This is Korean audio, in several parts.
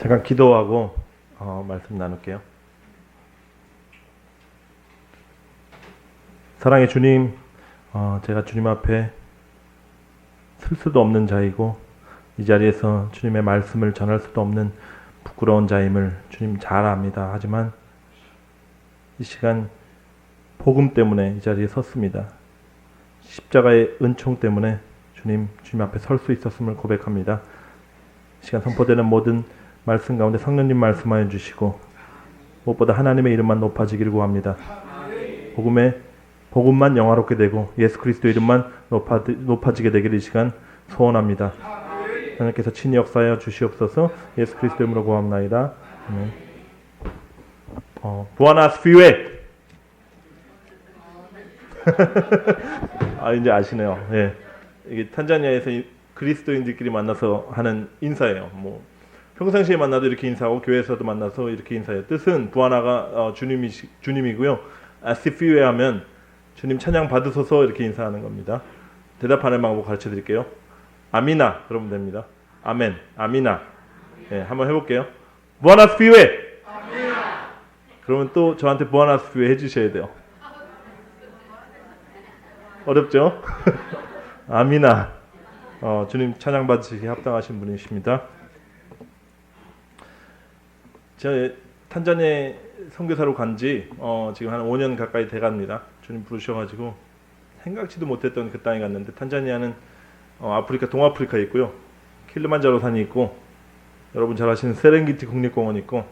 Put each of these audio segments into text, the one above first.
잠깐 기도하고 말씀 나눌게요. 사랑의 주님, 제가 주님 앞에 쓸 수도 없는 자이고 이 자리에서 주님의 말씀을 전할 수도 없는 부끄러운 자임을 주님 잘 압니다. 하지만 이 시간 복음 때문에 이 자리에 섰습니다. 십자가의 은총 때문에 주님 앞에 설 수 있었음을 고백합니다. 이 시간 선포되는 모든 말씀 가운데 성령님 말씀하여 주시고 무엇보다 하나님의 이름만 높아지기를 구합니다. 복음만 영화롭게 되고 예수 그리스도 이름만 높아지게 되기를 이 시간 소원합니다. 하나님께서 친히 역사하여 주시옵소서. 예수 그리스도 이름으로 구합나이다. 부아나스 피웨. 이제 아시네요. 예. 이게 탄자니아에서 그리스도인들끼리 만나서 하는 인사예요. 평상시에 만나도 이렇게 인사하고 교회에서도 만나서 이렇게 인사해요. 뜻은 부아나가 주님이고요. 아시피웨 하면 주님 찬양 받으소서 이렇게 인사하는 겁니다. 대답하는 방법 가르쳐 드릴게요. 아미나 그러면 됩니다. 아멘, 아미나. 네, 한번 해볼게요. 부아나스피웨. 그러면 또 저한테 부아나스피웨 해주셔야 돼요. 어렵죠? 아미나. 주님 찬양 받으시기 합당하신 분이십니다. 제가 탄자니아 선교사로 간지 지금 한 5년 가까이 돼갑니다. 주님 부르셔가지고 생각지도 못했던 그 땅에 갔는데 탄자니아는 아프리카 동아프리카에 있고요. 킬리만자로 산이 있고 여러분 잘 아시는 세렝게티 국립공원이 있고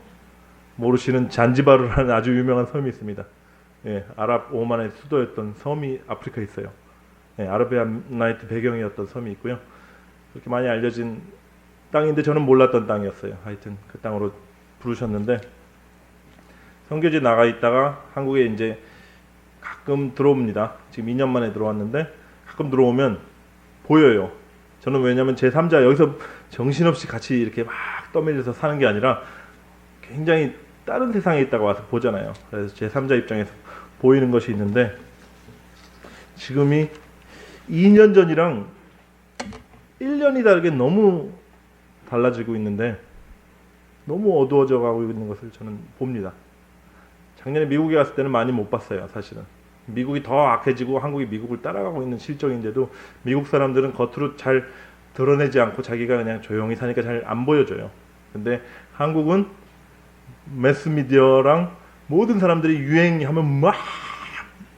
모르시는 잔지바르라는 아주 유명한 섬이 있습니다. 예, 아랍 오만의 수도였던 섬이 아프리카에 있어요. 예, 아라비안 나이트 배경이었던 섬이 있고요. 그렇게 많이 알려진 땅인데 저는 몰랐던 땅이었어요. 하여튼 그 땅으로 부르셨는데 선교지 나가 있다가 한국에 이제 가끔 들어옵니다. 지금 2년 만에 들어왔는데 가끔 들어오면 보여요. 저는 왜냐면 제3자 여기서 정신없이 같이 이렇게 막 떠밀려서 사는 게 아니라 굉장히 다른 세상에 있다가 와서 보잖아요. 그래서 제3자 입장에서 보이는 것이 있는데 지금이 2년 전이랑 1년이 다르게 너무 달라지고 있는데 너무 어두워져 가고 있는 것을 저는 봅니다. 작년에 미국에 갔을 때는 많이 못 봤어요. 사실은 미국이 더 악해지고 한국이 미국을 따라가고 있는 실정인데도 미국 사람들은 겉으로 잘 드러내지 않고 자기가 그냥 조용히 사니까 잘 안 보여줘요. 근데 한국은 매스미디어랑 모든 사람들이 유행하면 막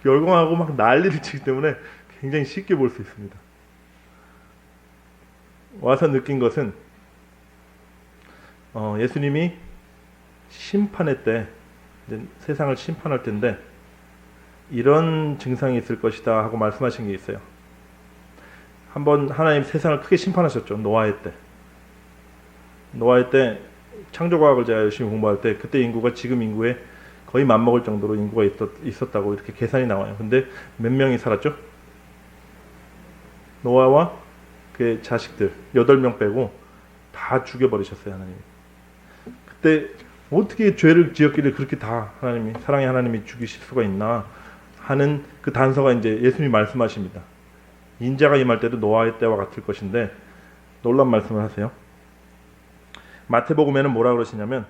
열광하고 막 난리를 치기 때문에 굉장히 쉽게 볼 수 있습니다. 와서 느낀 것은 예수님이 심판의 때 세상을 심판할 때인데 이런 증상이 있을 것이다 하고 말씀하신 게 있어요. 한번 하나님 세상을 크게 심판하셨죠. 노아의 때 창조과학을 제가 열심히 공부할 때 그때 인구가 지금 인구에 거의 맞먹을 정도로 인구가 있었다고 이렇게 계산이 나와요. 근데 몇 명이 살았죠? 노아와 그의 자식들 8명 빼고 다 죽여버리셨어요. 하나님이. 그때 어떻게 죄를 지었기를 그렇게 다 하나님이 사랑의 하나님이 죽이실 수가 있나 하는 그 단서가 이제 예수님이 말씀하십니다. 인자가 임할 때도 노아의 때와 같을 것인데 놀란 말씀을 하세요. 마태복음에는 뭐라 그러시냐면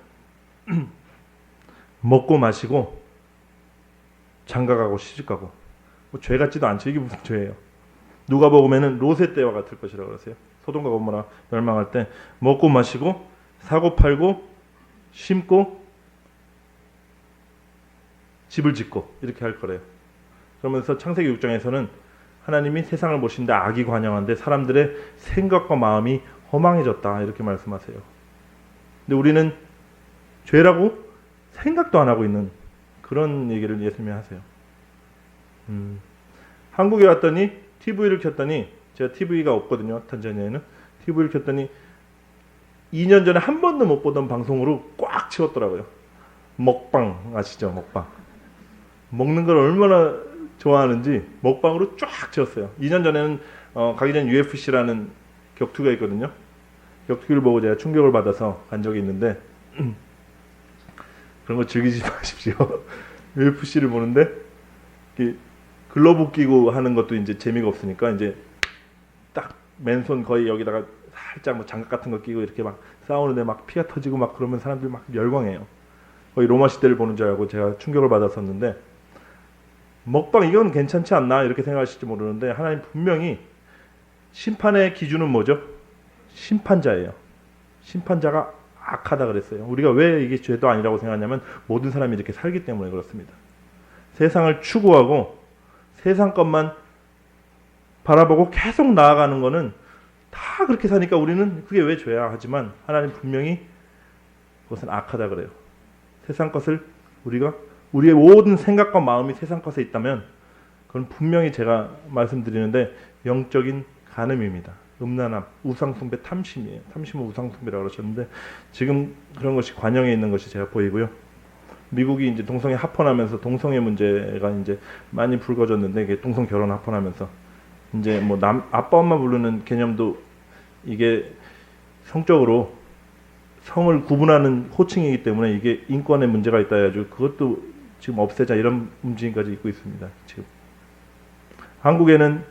먹고 마시고 장가가고 시집가고 죄 같지도 않죠. 이게 무슨 죄예요. 누가복음에는 롯의 때와 같을 것이라고 그러세요. 소돔과 고모라 멸망할 때 먹고 마시고 사고 팔고 심고 집을 짓고 이렇게 할 거래요. 그러면서 창세기 6장에서는 하나님이 세상을 보시는데 악이 관영한데 사람들의 생각과 마음이 허망해졌다 이렇게 말씀하세요. 근데 우리는 죄라고 생각도 안 하고 있는 그런 얘기를 예수님이 하세요. 한국에 왔더니 TV를 켰더니 제가 TV가 없거든요. 탄자니아에는. TV를 켰더니 2년 전에 한 번도 못 보던 방송으로 꽉 채웠더라고요. 먹방 아시죠? 먹방. 먹는 걸 얼마나 좋아하는지 먹방으로 쫙 채웠어요. 2년 전에는 가기 전 UFC라는 격투가 있거든요. 격투기를 보고 제가 충격을 받아서 간 적이 있는데 그런 거 즐기지 마십시오. UFC를 보는데 글러브 끼고 하는 것도 이제 재미가 없으니까 이제 딱 맨손 거의 여기다가 살짝 뭐 장갑 같은 거 끼고 이렇게 막 싸우는데 막 피가 터지고 막 그러면 사람들이 막 열광해요. 거의 로마 시대를 보는 줄 알고 제가 충격을 받았었는데, 먹방 이건 괜찮지 않나 이렇게 생각하실지 모르는데, 하나님 분명히 심판의 기준은 뭐죠? 심판자예요. 심판자가 악하다 그랬어요. 우리가 왜 이게 죄도 아니라고 생각하냐면 모든 사람이 이렇게 살기 때문에 그렇습니다. 세상을 추구하고 세상 것만 바라보고 계속 나아가는 거는 다 그렇게 사니까 우리는 그게 왜 죄야 하지만, 하나님 분명히 그것은 악하다 그래요. 세상 것을 우리의 모든 생각과 마음이 세상 것에 있다면 그건 분명히 제가 말씀드리는데 영적인 간음입니다. 음란함, 우상숭배, 탐심이에요. 탐심은 우상숭배라고 그러셨는데 지금 그런 것이 관영에 있는 것이 제가 보이고요. 미국이 이제 동성애 합헌하면서 동성애 문제가 이제 많이 불거졌는데, 이게 동성 결혼 합헌하면서 이제 뭐 아빠 엄마 부르는 개념도 이게 성적으로 성을 구분하는 호칭이기 때문에 이게 인권에 문제가 있다 해가지고 그것도 지금 없애자 이런 움직임까지 있고 있습니다. 지금 한국에는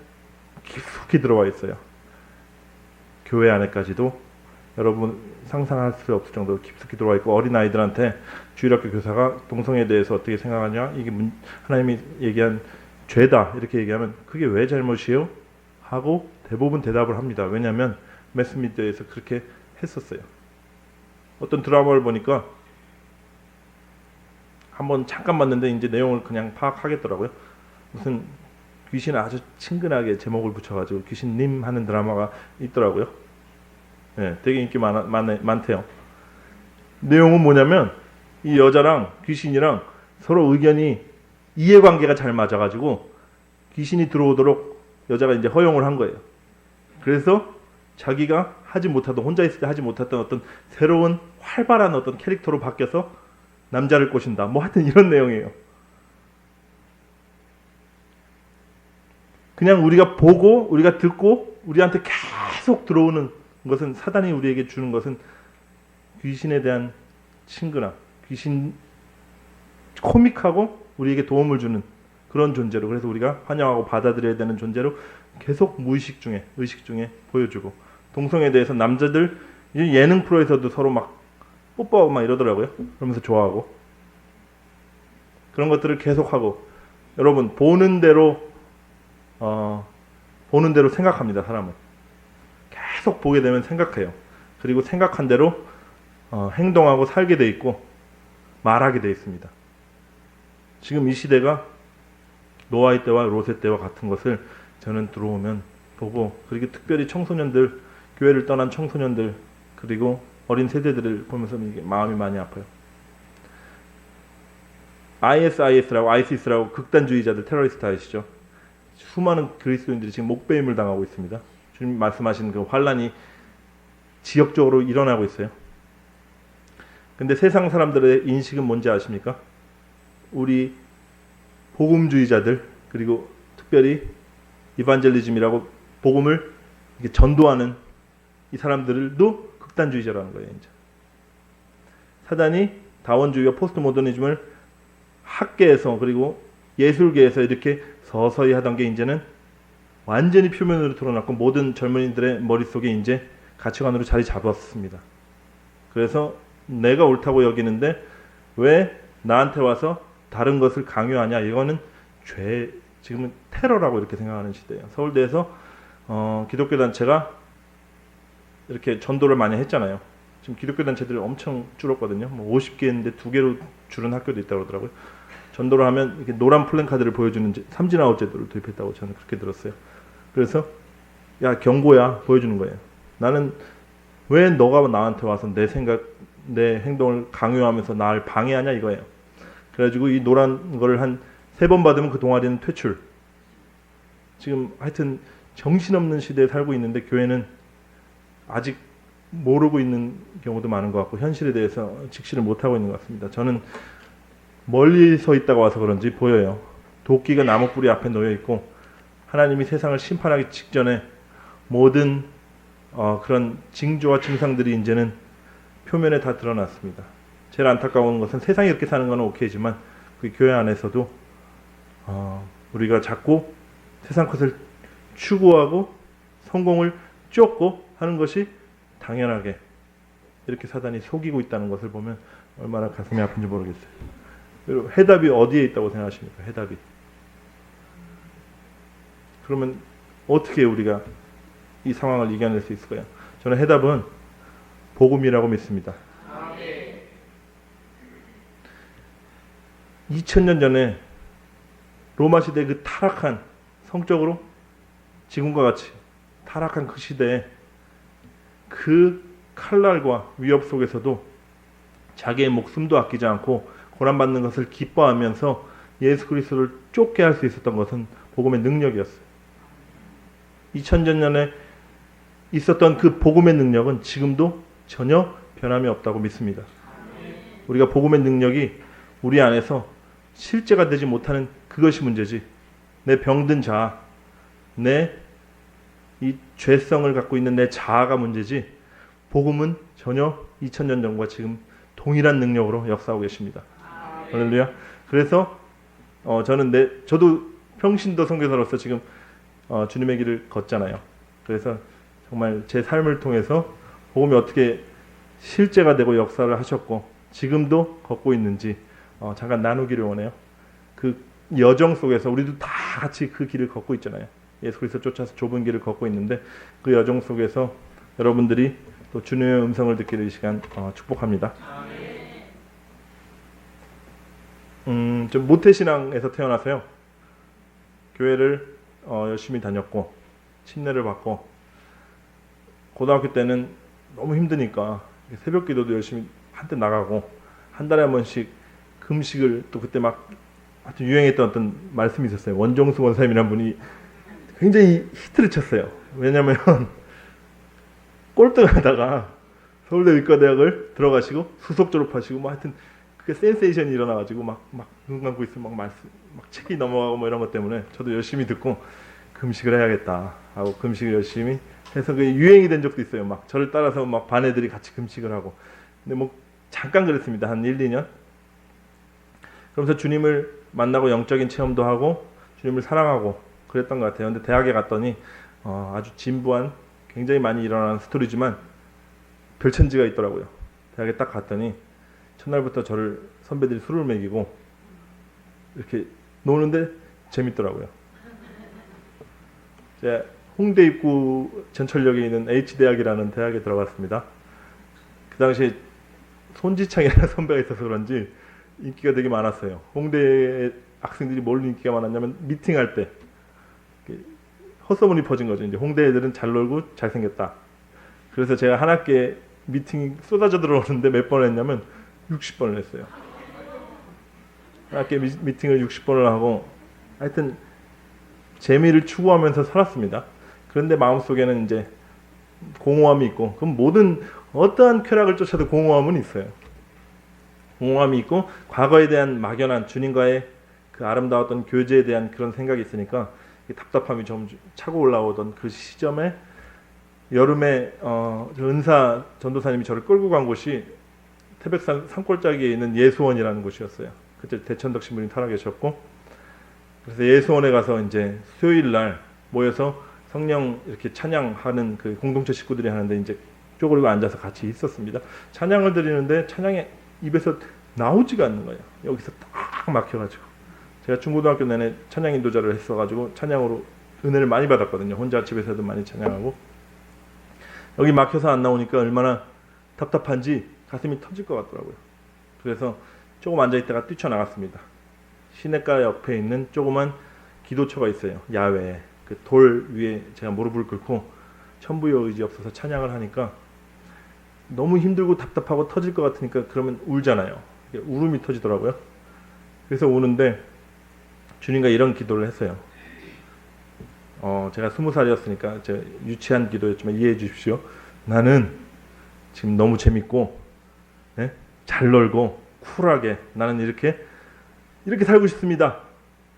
깊숙이 들어와 있어요. 교회 안에까지도 여러분 상상할 수 없을 정도로 깊숙이 들어와 있고, 어린 아이들한테 주일학교 교사가 동성애에 대해서 어떻게 생각하냐, 이게 하나님이 얘기한 죄다 이렇게 얘기하면 그게 왜 잘못이에요? 하고 대부분 대답을 합니다. 왜냐하면 매스미디어에서 그렇게 했었어요. 어떤 드라마를 보니까 한번 잠깐 봤는데 이제 내용을 그냥 파악하겠더라고요. 무슨 귀신을 아주 친근하게 제목을 붙여가지고 귀신님 하는 드라마가 있더라고요. 네, 되게 인기 많대요. 내용은 뭐냐면 이 여자랑 귀신이랑 서로 의견이 이해관계가 잘 맞아가지고 귀신이 들어오도록 여자가 이제 허용을 한 거예요. 그래서 자기가 하지 못하던, 혼자 있을 때 하지 못했던 어떤 새로운 활발한 어떤 캐릭터로 바뀌어서 남자를 꼬신다. 뭐 하여튼 이런 내용이에요. 그냥 우리가 보고 우리가 듣고 우리한테 계속 들어오는 것은, 사단이 우리에게 주는 것은 귀신에 대한 친근함, 귀신 코믹하고 우리에게 도움을 주는 그런 존재로, 그래서 우리가 환영하고 받아들여야 되는 존재로 계속 무의식 중에 의식 중에 보여주고, 동성애에 대해서 남자들 예능 프로에서도 서로 막 뽀뽀하고 막 이러더라고요. 그러면서 좋아하고 그런 것들을 계속하고, 여러분 보는 대로 생각합니다. 사람은 계속 보게 되면 생각해요. 그리고 생각한 대로 행동하고 살게 돼 있고 말하게 돼 있습니다. 지금 이 시대가 노아의 때와 롯의 때와 같은 것을 저는 들어오면 보고, 그리고 특별히 청소년들, 교회를 떠난 청소년들, 그리고 어린 세대들을 보면서 마음이 많이 아파요. ISIS라고 극단주의자들, 테러리스트 아시죠? 수많은 그리스도인들이 지금 목배임을 당하고 있습니다. 주님 말씀하신 그 환란이 지역적으로 일어나고 있어요. 근데 세상 사람들의 인식은 뭔지 아십니까? 우리 복음주의자들, 그리고 특별히 이반젤리즘이라고 복음을 이렇게 전도하는 이 사람들도 극단주의자라는 거예요. 이제 사단이 다원주의와 포스트 모더니즘을 학계에서 그리고 예술계에서 이렇게 서서히 하던 게 이제는 완전히 표면으로 드러났고, 모든 젊은이들의 머릿속에 이제 가치관으로 자리 잡았습니다. 그래서 내가 옳다고 여기는데 왜 나한테 와서 다른 것을 강요하냐, 이거는 죄, 지금은 테러라고 이렇게 생각하는 시대예요. 서울대에서 기독교 단체가 이렇게 전도를 많이 했잖아요. 지금 기독교 단체들이 엄청 줄었거든요. 뭐 50개인데 2개로 줄은 학교도 있다고 그러더라고요. 전도를 하면 이렇게 노란 플랜카드를 보여주는 삼진아웃 제도를 도입했다고 저는 그렇게 들었어요. 그래서 야, 경고야 보여주는 거예요. 나는 왜 너가 나한테 와서 내 생각, 내 행동을 강요하면서 나를 방해하냐 이거예요. 그래가지고 이 노란 거를 한 3번 받으면 그 동아리는 퇴출. 지금 하여튼 정신없는 시대에 살고 있는데 교회는 아직 모르고 있는 경우도 많은 것 같고, 현실에 대해서 직시를 못하고 있는 것 같습니다. 저는 멀리 서 있다가 와서 그런지 보여요. 도끼가 나무 뿌리 앞에 놓여 있고 하나님이 세상을 심판하기 직전에 모든 그런 징조와 증상들이 이제는 표면에 다 드러났습니다. 제일 안타까운 것은 세상이 이렇게 사는 건 오케이지만 그 교회 안에서도 우리가 자꾸 세상 것을 추구하고 성공을 쫓고 하는 것이 당연하게 이렇게 사단이 속이고 있다는 것을 보면 얼마나 가슴이 아픈지 모르겠어요. 그리고 해답이 어디에 있다고 생각하십니까? 해답이. 그러면 어떻게 우리가 이 상황을 이겨낼 수 있을까요? 저는 해답은 복음이라고 믿습니다. 2000년 전에 로마 시대 그 타락한, 성적으로 지금과 같이 타락한 그 시대에 그 칼날과 위협 속에서도 자기의 목숨도 아끼지 않고 고난받는 것을 기뻐하면서 예수 그리스도를 쫓게 할 수 있었던 것은 복음의 능력이었어요. 2000년 전에 있었던 그 복음의 능력은 지금도 전혀 변함이 없다고 믿습니다. 우리가 복음의 능력이 우리 안에서 실제가 되지 못하는 그것이 문제지, 내 병든 자아, 내 이 죄성을 갖고 있는 내 자아가 문제지, 복음은 전혀 2000년 전과 지금 동일한 능력으로 역사하고 계십니다. 할렐루야. 그래서 저도 평신도 선교사로서 지금 주님의 길을 걷잖아요. 그래서 정말 제 삶을 통해서 복음이 어떻게 실제가 되고 역사를 하셨고 지금도 걷고 있는지 잠깐 나누기를 원해요. 그 여정 속에서 우리도 다 같이 그 길을 걷고 있잖아요. 예수 그리스도 쫓아서 좁은 길을 걷고 있는데 그 여정 속에서 여러분들이 또 주님의 음성을 듣기를 이 시간 축복합니다. 좀 모태신앙에서 태어나서요. 교회를 열심히 다녔고 침례를 받고 고등학교 때는 너무 힘드니까 새벽 기도도 열심히 한때 나가고 한 달에 한 번씩 금식을, 또 그때 막 하여튼 유행했던 어떤 말씀이 있었어요. 원종수 원사님이라는 분이 굉장히 히트를 쳤어요. 왜냐면 꼴등하다가 서울대 의과대학을 들어가시고 수석 졸업하시고 뭐 하여튼 그게 센세이션이 일어나가지고 막 눈 감고 있으면 막 책이 넘어가고 뭐 이런 것 때문에 저도 열심히 듣고 금식을 해야겠다 하고 금식을 열심히 해서 그게 유행이 된 적도 있어요. 막 저를 따라서 막 반 애들이 같이 금식을 하고. 근데 뭐 잠깐 그랬습니다. 한 1, 2년. 그러면서 주님을 만나고 영적인 체험도 하고 주님을 사랑하고 그랬던 것 같아요. 근데 대학에 갔더니 아주 진부한, 굉장히 많이 일어나는 스토리지만 별천지가 있더라고요. 대학에 딱 갔더니 첫날부터 저를 선배들이 술을 먹이고 이렇게 노는데 재밌더라고요. 제가 홍대 입구 전철역에 있는 H대학이라는 대학에 들어갔습니다. 그 당시에 손지창이라는 선배가 있어서 그런지 인기가 되게 많았어요. 홍대 학생들이 뭘로 인기가 많았냐면 미팅할 때 헛소문이 퍼진 거죠. 이제 홍대 애들은 잘 놀고 잘생겼다. 그래서 제가 한 학기에 미팅이 쏟아져 들어오는데 몇 번을 했냐면 60번을 했어요. 한 학기에 미팅을 60번을 하고 하여튼 재미를 추구하면서 살았습니다. 그런데 마음속에는 이제 공허함이 있고, 그럼 어떠한 쾌락을 쫓아도 공허함은 있어요. 공허함이 있고 과거에 대한 막연한 주님과의 그 아름다웠던 교제에 대한 그런 생각이 있으니까 답답함이 좀 차고 올라오던 그 시점에 여름에 은사 전도사님이 저를 끌고 간 곳이 태백산 산골짜기에 있는 예수원이라는 곳이었어요. 그때 대천덕 신부님 살아계셨고, 그래서 예수원에 가서 이제 수요일 날 모여서 성령 이렇게 찬양하는 그 공동체 식구들이 하는데 이제 쪼그리고 앉아서 같이 있었습니다. 찬양을 드리는데 찬양이 입에서 나오지가 않는 거예요. 여기서 딱 막혀가지고. 제가 중고등학교 내내 찬양 인도자를 했어가지고 찬양으로 은혜를 많이 받았거든요. 혼자 집에서도 많이 찬양하고. 여기 막혀서 안 나오니까 얼마나 답답한지 가슴이 터질 것 같더라고요. 그래서 조금 앉아있다가 뛰쳐나갔습니다. 시내가 옆에 있는 조그만 기도처가 있어요. 야외에. 그 돌 위에 제가 무릎을 꿇고 천부여 의지 없어서 찬양을 하니까 너무 힘들고 답답하고 터질 것 같으니까 그러면 울잖아요. 울음이 터지더라고요. 그래서 우는데 주님과 이런 기도를 했어요. 제가 20살이었으니까 제가 유치한 기도였지만 이해해 주십시오. 나는 지금 너무 재밌고 잘 놀고 쿨하게 나는 이렇게 살고 싶습니다.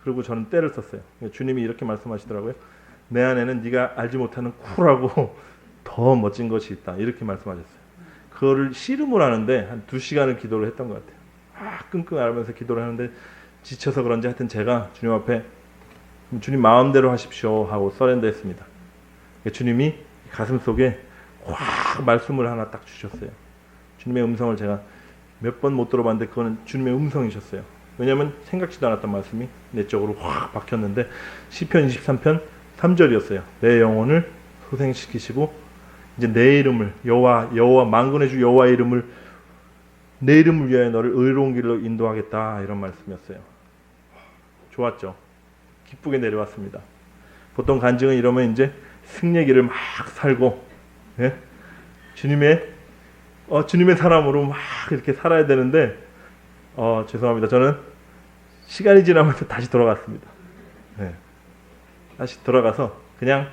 그리고 저는 때를 썼어요. 주님이 이렇게 말씀하시더라고요. 내 안에는 네가 알지 못하는 쿨하고 더 멋진 것이 있다. 이렇게 말씀하셨어요. 그거를 씨름을 하는데 한 2시간을 기도를 했던 것 같아요. 끙끙 앓으면서 기도를 하는데 지쳐서 그런지 하여튼 제가 주님 앞에 주님 마음대로 하십시오 하고 서렌더 했습니다. 주님이 가슴 속에 확 말씀을 하나 딱 주셨어요. 주님의 음성을 제가 몇 번 못 들어봤는데 그거는 주님의 음성이셨어요. 왜냐하면 생각지도 않았던 말씀이 내 쪽으로 확 박혔는데 시편 23편 3절이었어요. 내 영혼을 소생시키시고 이제 내 이름을 여호와 만군의 주 여호와의 이름을 내 이름을 위하여 너를 의로운 길로 인도하겠다 이런 말씀이었어요. 좋았죠. 기쁘게 내려왔습니다. 보통 간증은 이러면 이제 승리의 길을 막 살고 예? 주님의 사람으로 막 이렇게 살아야 되는데 죄송합니다. 저는 시간이 지나면서 다시 돌아갔습니다. 네. 다시 돌아가서 그냥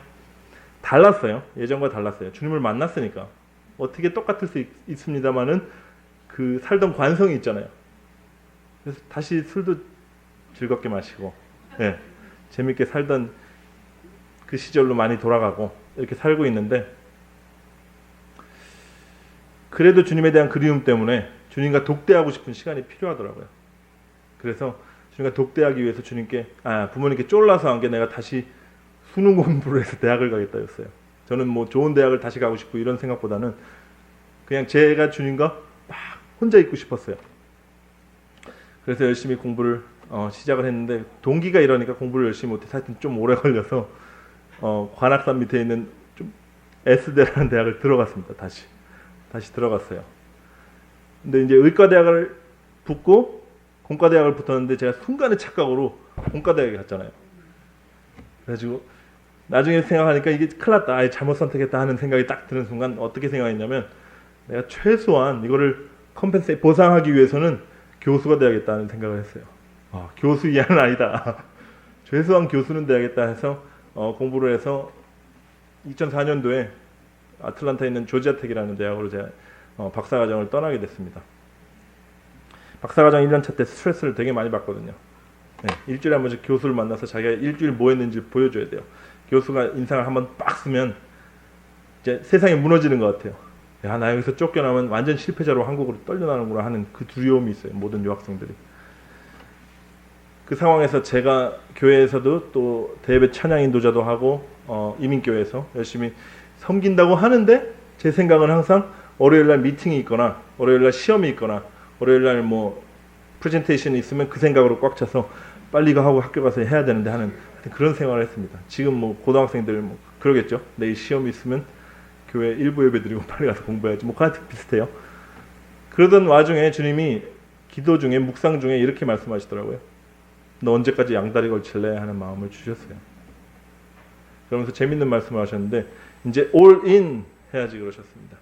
달랐어요. 예전과 달랐어요. 주님을 만났으니까 어떻게 똑같을 수 있습니다만은 그 살던 관성이 있잖아요. 그래서 다시 술도 즐겁게 마시고 네. 재밌게 살던 그 시절로 많이 돌아가고 이렇게 살고 있는데 그래도 주님에 대한 그리움 때문에 주님과 독대하고 싶은 시간이 필요하더라고요. 그래서 주님과 독대하기 위해서 부모님께 쫄라서 한 게 내가 다시 수능 공부를 해서 대학을 가겠다 였어요. 저는 뭐 좋은 대학을 다시 가고 싶고 이런 생각보다는 그냥 제가 주님과 막 혼자 있고 싶었어요. 그래서 열심히 공부를 시작을 했는데 동기가 이러니까 공부를 열심히 못해서 하여튼 좀 오래 걸려서 관악산 밑에 있는 좀 S대라는 대학을 들어갔습니다. 다시 들어갔어요. 근데 이제 의과대학을 붙고 공과대학을 붙었는데 제가 순간의 착각으로 공과대학에 갔잖아요. 그래가지고 나중에 생각하니까 이게 큰일 났다. 아예 잘못 선택했다 하는 생각이 딱 드는 순간 어떻게 생각했냐면 내가 최소한 이거를 보상하기 위해서는 교수가 돼야겠다는 생각을 했어요. 교수 이하는 아니다. 최소한 교수는 돼야겠다 해서 공부를 해서 2004년도에 아틀란타에 있는 조지아텍이라는 대학으로 제가 박사과정을 떠나게 됐습니다. 박사과정 1년차 때 스트레스를 되게 많이 받거든요. 네, 일주일에 한 번씩 교수를 만나서 자기가 일주일 뭐 했는지 보여줘야 돼요. 교수가 인상을 한번 빡 쓰면 이제 세상이 무너지는 것 같아요. 야, 나 여기서 쫓겨나면 완전 실패자로 한국으로 떨려나는구나 하는 그 두려움이 있어요. 모든 유학생들이. 그 상황에서 제가 교회에서도 또 대예배 찬양 인도자도 하고 이민교회에서 열심히 섬긴다고 하는데 제 생각은 항상 월요일날 미팅이 있거나 월요일날 시험이 있거나 월요일날 뭐 프레젠테이션이 있으면 그 생각으로 꽉 차서 빨리 하고 학교 가서 해야 되는데 하는 그런 생활을 했습니다. 지금 뭐 고등학생들 뭐 그러겠죠. 내일 시험이 있으면 교회 일부 예배 드리고 빨리 가서 공부해야지. 뭐 같은 비슷해요. 그러던 와중에 주님이 기도 중에 묵상 중에 이렇게 말씀하시더라고요. 너 언제까지 양다리 걸칠래? 하는 마음을 주셨어요. 그러면서 재밌는 말씀을 하셨는데 이제 all in 해야지 그러셨습니다.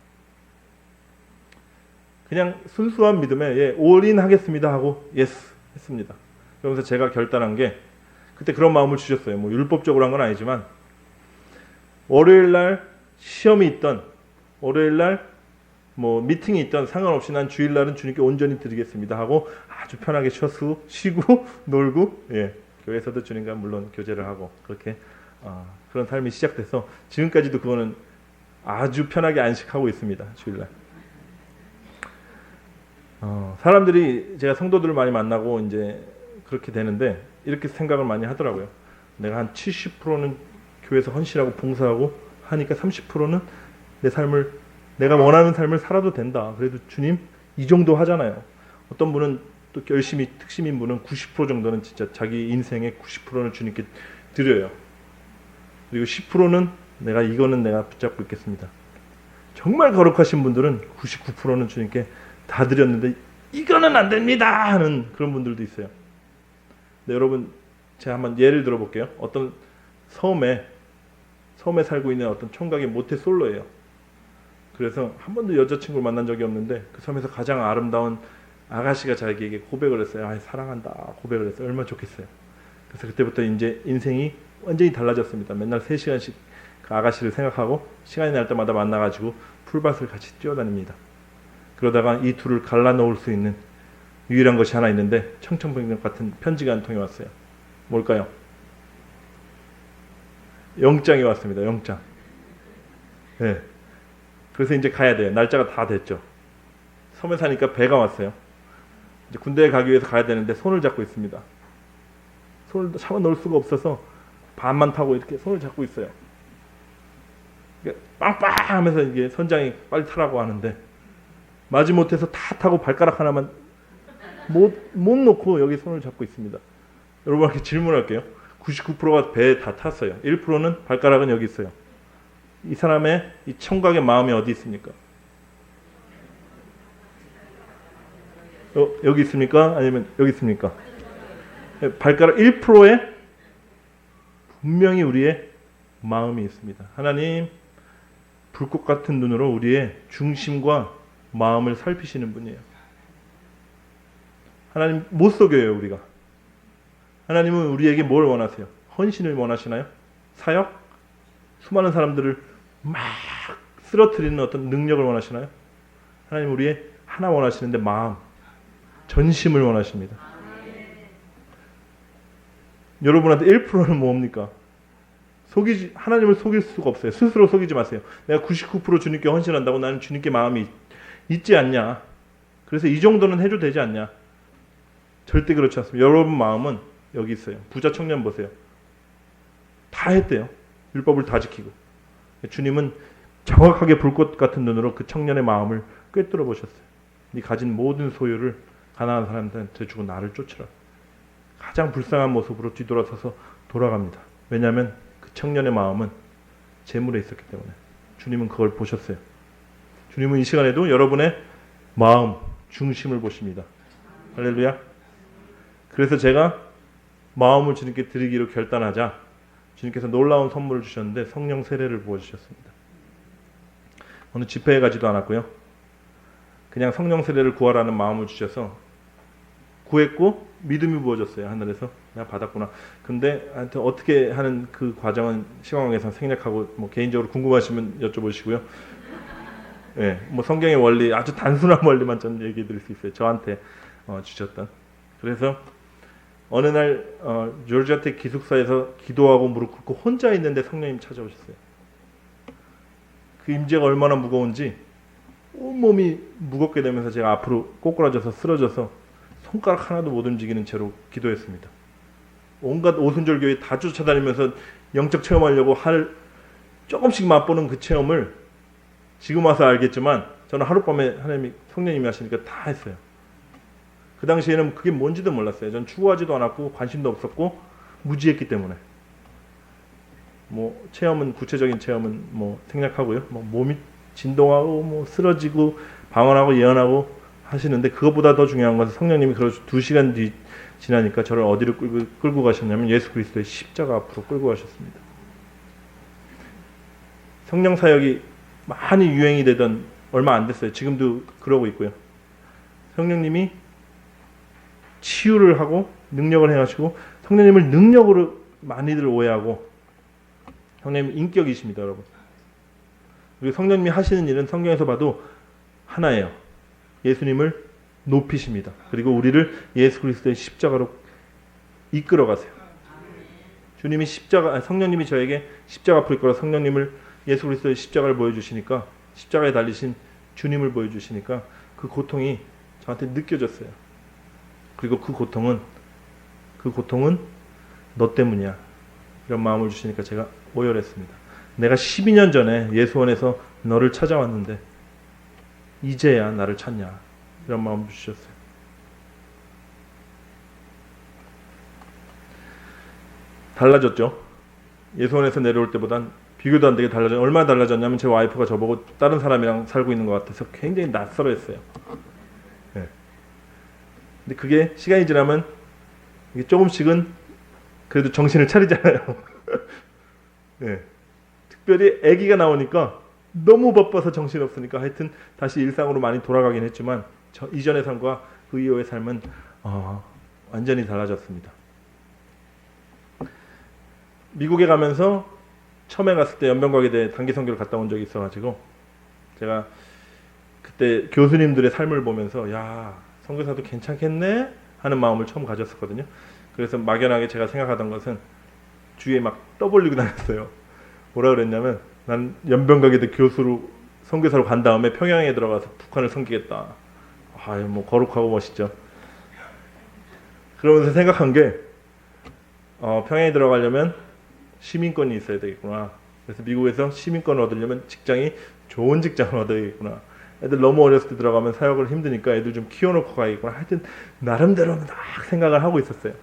그냥 순수한 믿음에 all in 하겠습니다 하고 yes 했습니다. 그러면서 제가 결단한 게 그때 그런 마음을 주셨어요. 뭐 율법적으로 한 건 아니지만 월요일날 시험이 있던 월요일날 뭐 미팅이 있던 상관없이 난 주일날은 주님께 온전히 드리겠습니다 하고 아주 편하게 쉬고 놀고 교회에서도 주님과 물론 교제를 하고 그렇게 그런 삶이 시작돼서 지금까지도 그거는 아주 편하게 안식하고 있습니다. 주일날. 사람들이 제가 성도들을 많이 만나고 이제 그렇게 되는데 이렇게 생각을 많이 하더라고요. 내가 한 70%는 교회에서 헌신하고 봉사하고 하니까 30%는 내 삶을 내가 원하는 삶을 살아도 된다. 그래도 주님 이 정도 하잖아요. 어떤 분은 또 열심히 특심인 분은 90% 정도는 진짜 자기 인생의 90%는 주님께 드려요. 그리고 10%는 이거는 내가 붙잡고 있겠습니다. 정말 거룩하신 분들은 99%는 주님께 다 드렸는데 이거는 안 됩니다 하는 그런 분들도 있어요. 네, 여러분 제가 한번 예를 들어볼게요. 어떤 섬에 살고 있는 어떤 총각이 모태솔로예요. 그래서 한 번도 여자친구를 만난 적이 없는데 그 섬에서 가장 아름다운 아가씨가 자기에게 고백을 했어요. 사랑한다 고백을 했어요. 얼마나 좋겠어요. 그래서 그때부터 이제 인생이 완전히 달라졌습니다. 맨날 3시간씩 그 아가씨를 생각하고 시간이 날 때마다 만나가지고 풀밭을 같이 뛰어다닙니다. 그러다가 이 둘을 갈라놓을 수 있는 유일한 것이 하나 있는데 청천벽력 같은 편지가 한 통이 왔어요. 뭘까요? 영장이 왔습니다. 영장. 네. 그래서 이제 가야 돼요. 날짜가 다 됐죠. 섬에 사니까 배가 왔어요. 이제 군대에 가기 위해서 가야 되는데 손을 잡고 있습니다. 손을 잡아 놓을 수가 없어서 반만 타고 이렇게 손을 잡고 있어요. 그러니까 빵빵하면서 이게 선장이 빨리 타라고 하는데 마지못해서 다 타고 발가락 하나만 못 놓고 여기 손을 잡고 있습니다. 여러분한테 질문할게요. 99%가 배에 다 탔어요. 1%는 발가락은 여기 있어요. 이 사람의 이 청각의 마음이 어디 있습니까? 여기 있습니까? 아니면 여기 있습니까? 발가락 1%에 분명히 우리의 마음이 있습니다. 하나님 불꽃 같은 눈으로 우리의 중심과 마음을 살피시는 분이에요. 하나님 못 속여요 우리가. 하나님은 우리에게 뭘 원하세요? 헌신을 원하시나요? 사역? 수많은 사람들을 막 쓰러뜨리는 어떤 능력을 원하시나요? 하나님 우리의 하나 원하시는데 마음, 전심을 원하십니다. 여러분한테 1%는 뭡니까? 하나님을 속일 수가 없어요. 스스로 속이지 마세요. 내가 99% 주님께 헌신한다고 나는 주님께 마음이 있지 않냐? 그래서 이 정도는 해도 되지 않냐? 절대 그렇지 않습니다. 여러분 마음은 여기 있어요. 부자 청년 보세요. 다 했대요. 율법을 다 지키고. 주님은 정확하게 불꽃 같은 눈으로 그 청년의 마음을 꿰뚫어 보셨어요. 네 가진 모든 소유를 가난한 사람들한테 주고 나를 쫓으라. 가장 불쌍한 모습으로 뒤돌아서서 돌아갑니다. 왜냐하면 그 청년의 마음은 재물에 있었기 때문에 주님은 그걸 보셨어요. 주님은 이 시간에도 여러분의 마음, 중심을 보십니다. 할렐루야. 그래서 제가 마음을 주님께 드리기로 결단하자 주님께서 놀라운 선물을 주셨는데 성령 세례를 부어주셨습니다. 어느 집회에 가지도 않았고요. 그냥 성령 세례를 구하라는 마음을 주셔서 구했고 믿음이 부어졌어요. 하늘에서. 내가 받았구나. 근데 하여튼 어떻게 하는 그 과정은 시간관계상 생략하고 뭐 개인적으로 궁금하시면 여쭤보시고요. 예, 뭐 성경의 원리 아주 단순한 원리만 저는 얘기해 드릴 수 있어요. 저한테 주셨던. 그래서 어느 날 조지아텍 기숙사에서 기도하고 무릎 꿇고 혼자 있는데 성령님 찾아오셨어요. 그 임재가 얼마나 무거운지 온몸이 무겁게 되면서 제가 앞으로 꼬꾸라져서 쓰러져서 손가락 하나도 못 움직이는 채로 기도했습니다. 온갖 오순절 교회 다 쫓아다니면서 영적 체험하려고 조금씩 맛보는 그 체험을 지금 와서 알겠지만 저는 하룻밤에 하나님이 성령님이 하시니까 다 했어요. 그 당시에는 그게 뭔지도 몰랐어요. 전 추구하지도 않았고 관심도 없었고 무지했기 때문에 뭐 체험은 구체적인 체험은 뭐 생략하고요. 뭐 몸이 진동하고 뭐 쓰러지고 방언하고 예언하고 하시는데 그것보다 더 중요한 것은 성령님이 그러 2시간 뒤 지나니까 저를 어디로 끌고 가셨냐면 예수 그리스도의 십자가 앞으로 끌고 가셨습니다. 성령 사역이 많이 유행이 되던 얼마 안 됐어요. 지금도 그러고 있고요. 성령님이 치유를 하고 능력을 행하시고 성령님을 능력으로 많이들 오해하고 성령님 인격이십니다, 여러분. 그리고 성령님이 하시는 일은 성경에서 봐도 하나예요. 예수님을 높이십니다. 그리고 우리를 예수 그리스도의 십자가로 이끌어 가세요. 주님이 성령님이 저에게 십자가 앞으로 이끌어 성령님을 예수 그리스도의 십자가를 보여주시니까 십자가에 달리신 주님을 보여주시니까 그 고통이 저한테 느껴졌어요. 그리고 그 고통은 너 때문이야. 이런 마음을 주시니까 제가 오열했습니다. 내가 12년 전에 예수원에서 너를 찾아왔는데 이제야 나를 찾냐. 이런 마음을 주셨어요. 달라졌죠. 예수원에서 내려올 때보단 비교도 안 되게 달라졌어요. 얼마나 달라졌냐면 제 와이프가 저보고 다른 사람이랑 살고 있는 것 같아서 굉장히 낯설어했어요. 네. 근데 그게 시간이 지나면 이게 조금씩은 그래도 정신을 차리잖아요. 네. 특별히 아기가 나오니까 너무 바빠서 정신없으니까 하여튼 다시 일상으로 많이 돌아가긴 했지만 이전의 삶과 그 이후의 삶은 완전히 달라졌습니다. 미국에 가면서 처음에 갔을 때 연변과기대 단기 선교를 갔다 온 적이 있어가지고 제가 그때 교수님들의 삶을 보면서 야 선교사도 괜찮겠네 하는 마음을 처음 가졌었거든요. 그래서 막연하게 제가 생각하던 것은 주위에 막 떠벌리고 다녔어요. 뭐라 그랬냐면 난 연변과기대 교수로 선교사로 간 다음에 평양에 들어가서 북한을 섬기겠다. 아유 뭐 거룩하고 멋있죠. 그러면서 생각한 게 평양에 들어가려면 시민권이 있어야 되겠구나. 그래서 미국에서 시민권을 얻으려면 직장이 좋은 직장을 얻어야겠구나. 애들 너무 어렸을 때 들어가면 사역을 힘드니까 애들 좀 키워놓고 가야겠구나. 하여튼 나름대로 막 생각을 하고 있었어요.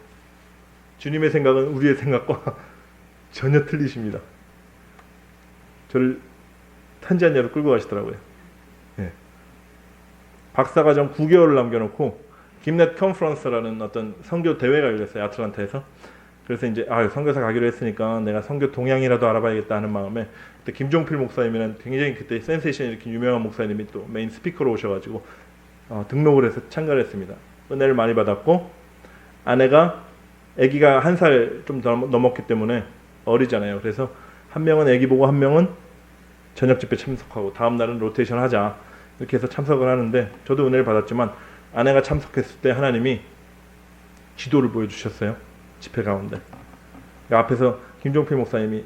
주님의 생각은 우리의 생각과 전혀 틀리십니다. 저를 탄자니아로 끌고 가시더라고요. 예. 박사과정 9개월을 남겨놓고 김넷 컨퍼런스라는 어떤 선교 대회가 열렸어요. 아틀란타에서. 그래서 이제 선교사 가기로 했으니까 내가 선교 동향이라도 알아봐야겠다 하는 마음에 그때 김종필 목사님이라는 굉장히 그때 센세이션 이렇게 유명한 목사님이 또 메인 스피커로 오셔가지고 등록을 해서 참가를 했습니다. 은혜를 많이 받았고 아내가 아기가 1살 좀 넘었기 때문에 어리잖아요. 그래서 한 명은 아기 보고 한 명은 저녁 집회 참석하고 다음 날은 로테이션 하자 이렇게 해서 참석을 하는데 저도 은혜를 받았지만 아내가 참석했을 때 하나님이 지도를 보여주셨어요. 집회 가운데 앞에서 김종필 목사님이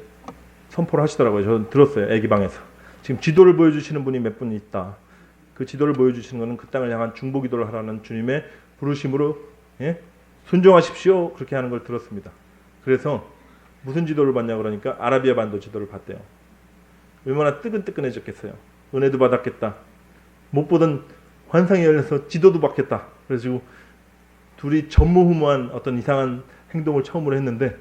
선포를 하시더라고요. 저는 들었어요. 아기 방에서 지금 지도를 보여주시는 분이 몇 분 있다. 그 지도를 보여주시는 것은 그 땅을 향한 중보기도를 하라는 주님의 부르심으로 순종하십시오 그렇게 하는 걸 들었습니다. 그래서 무슨 지도를 받냐 그러니까 아라비아 반도 지도를 받대요. 얼마나 뜨끈뜨끈해졌겠어요. 은혜도 받았겠다. 못 보던 환상이 열려서 지도도 받겠다. 그래가지고 둘이 전무후무한 어떤 이상한 행동을 처음으로 했는데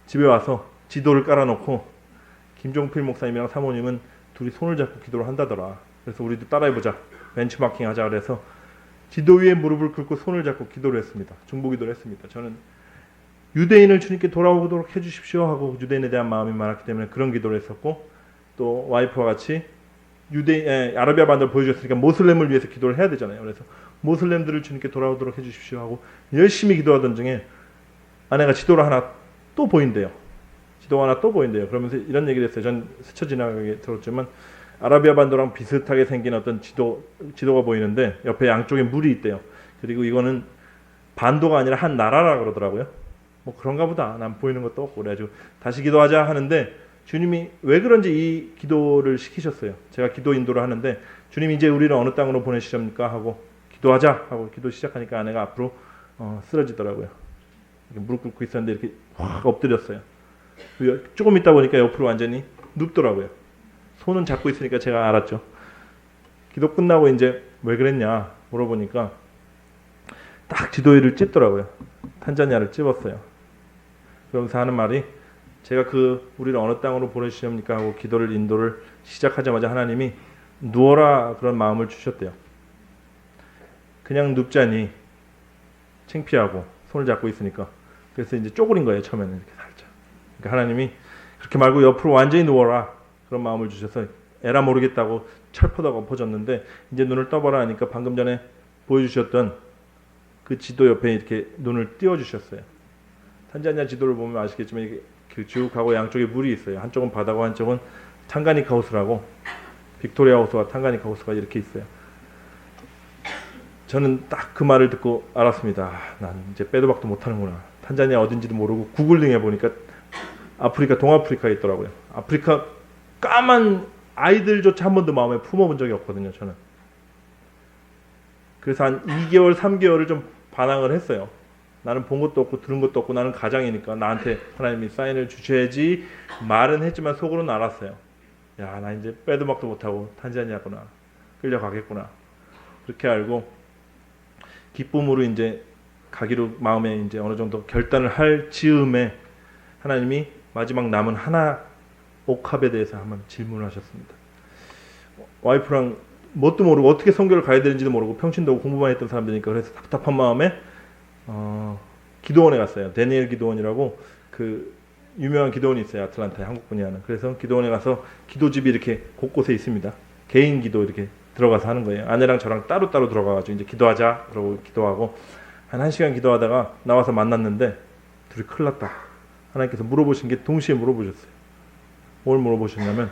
집에 와서 지도를 깔아놓고 김종필 목사님이랑 사모님은 둘이 손을 잡고 기도를 한다더라. 그래서 우리도 따라해보자. 벤치마킹 하자. 그래서 지도 위에 무릎을 꿇고 손을 잡고 기도를 했습니다. 중보기도를 했습니다. 저는 유대인을 주님께 돌아오도록 해주십시오 하고 유대인에 대한 마음이 많았기 때문에 그런 기도를 했었고 또 와이프와 같이 아라비아 반도를 보여주셨으니까 모슬렘을 위해서 기도를 해야 되잖아요. 그래서 모슬렘들을 주님께 돌아오도록 해주십시오 하고 열심히 기도하던 중에 아내가 지도를 하나 또 보인대요. 지도가 하나 또 보인대요. 그러면서 이런 얘기를 했어요. 전 스쳐 지나가게 들었지만 아라비아 반도랑 비슷하게 생긴 어떤 지도가 보이는데 옆에 양쪽에 물이 있대요. 그리고 이거는 반도가 아니라 한 나라라 그러더라고요. 뭐 그런가 보다. 난 보이는 것도 없고 그래가지고 다시 기도하자 하는데 주님이 왜 그런지 이 기도를 시키셨어요. 제가 기도 인도를 하는데 주님 이제 우리를 어느 땅으로 보내시렵니까 하고 기도하자 하고 기도 시작하니까 아내가 앞으로 쓰러지더라고요. 이렇게 무릎 꿇고 있었는데 이렇게 확 엎드렸어요. 조금 있다 보니까 옆으로 완전히 눕더라고요. 손은 잡고 있으니까 제가 알았죠. 기도 끝나고 이제 왜 그랬냐 물어보니까 딱 지도 위를 찝더라고요. 탄자니아를 찝었어요. 그러면서 하는 말이 제가 우리를 어느 땅으로 보내시렵니까 하고 기도를 인도를 시작하자마자 하나님이 누워라 그런 마음을 주셨대요. 그냥 눕자니 창피하고 손을 잡고 있으니까 그래서 이제 쪼그린 거예요. 처음에는 이렇게 살짝. 그러니까 하나님이 그렇게 말고 옆으로 완전히 누워라 그런 마음을 주셔서 에라 모르겠다고 철퍼덕 엎어졌는데 이제 눈을 떠보라 하니까 방금 전에 보여주셨던 그 지도 옆에 이렇게 눈을 띄워주셨어요. 탄자니아 지도를 보면 아시겠지만 이게 쭉 가고 양쪽에 물이 있어요. 한쪽은 바다고 한쪽은 탄가니카 호수라고 빅토리아 호수와 탄가니카 호수가 이렇게 있어요. 저는 딱 그 말을 듣고 알았습니다. 난 이제 빼도 박도 못하는구나. 탄자니아 어딘지도 모르고 구글링 해보니까 아프리카 동아프리카에 있더라고요. 아프리카 까만 아이들조차 한 번도 마음에 품어본 적이 없거든요. 저는. 그래서 한 2개월 3개월을 좀 반항을 했어요. 나는 본 것도 없고 들은 것도 없고 나는 가장이니까 나한테 하나님이 사인을 주셔야지 말은 했지만 속으로는 알았어요. 야, 나 이제 빼도 박도 못하고 탄자니아구나. 끌려가겠구나. 그렇게 알고 기쁨으로 이제 가기로 마음에 이제 어느 정도 결단을 할 즈음에 하나님이 마지막 남은 하나 옥합에 대해서 한번 질문을 하셨습니다. 와이프랑 뭣도 모르고 어떻게 선교를 가야 되는지도 모르고 평신도 공부만 했던 사람들이니까 그래서 답답한 마음에 기도원에 갔어요. 데니엘 기도원이라고 그 유명한 기도원이 있어요. 아틀란타에 한국분이 하는. 그래서 기도원에 가서 기도집이 이렇게 곳곳에 있습니다. 개인 기도 이렇게 들어가서 하는 거예요. 아내랑 저랑 따로따로 들어가가지고 이제 기도하자 그러고 기도하고 한 1시간 기도하다가 나와서 만났는데 둘이 큰일 났다. 하나님께서 물어보신 게 동시에 물어보셨어요. 뭘 물어보셨냐면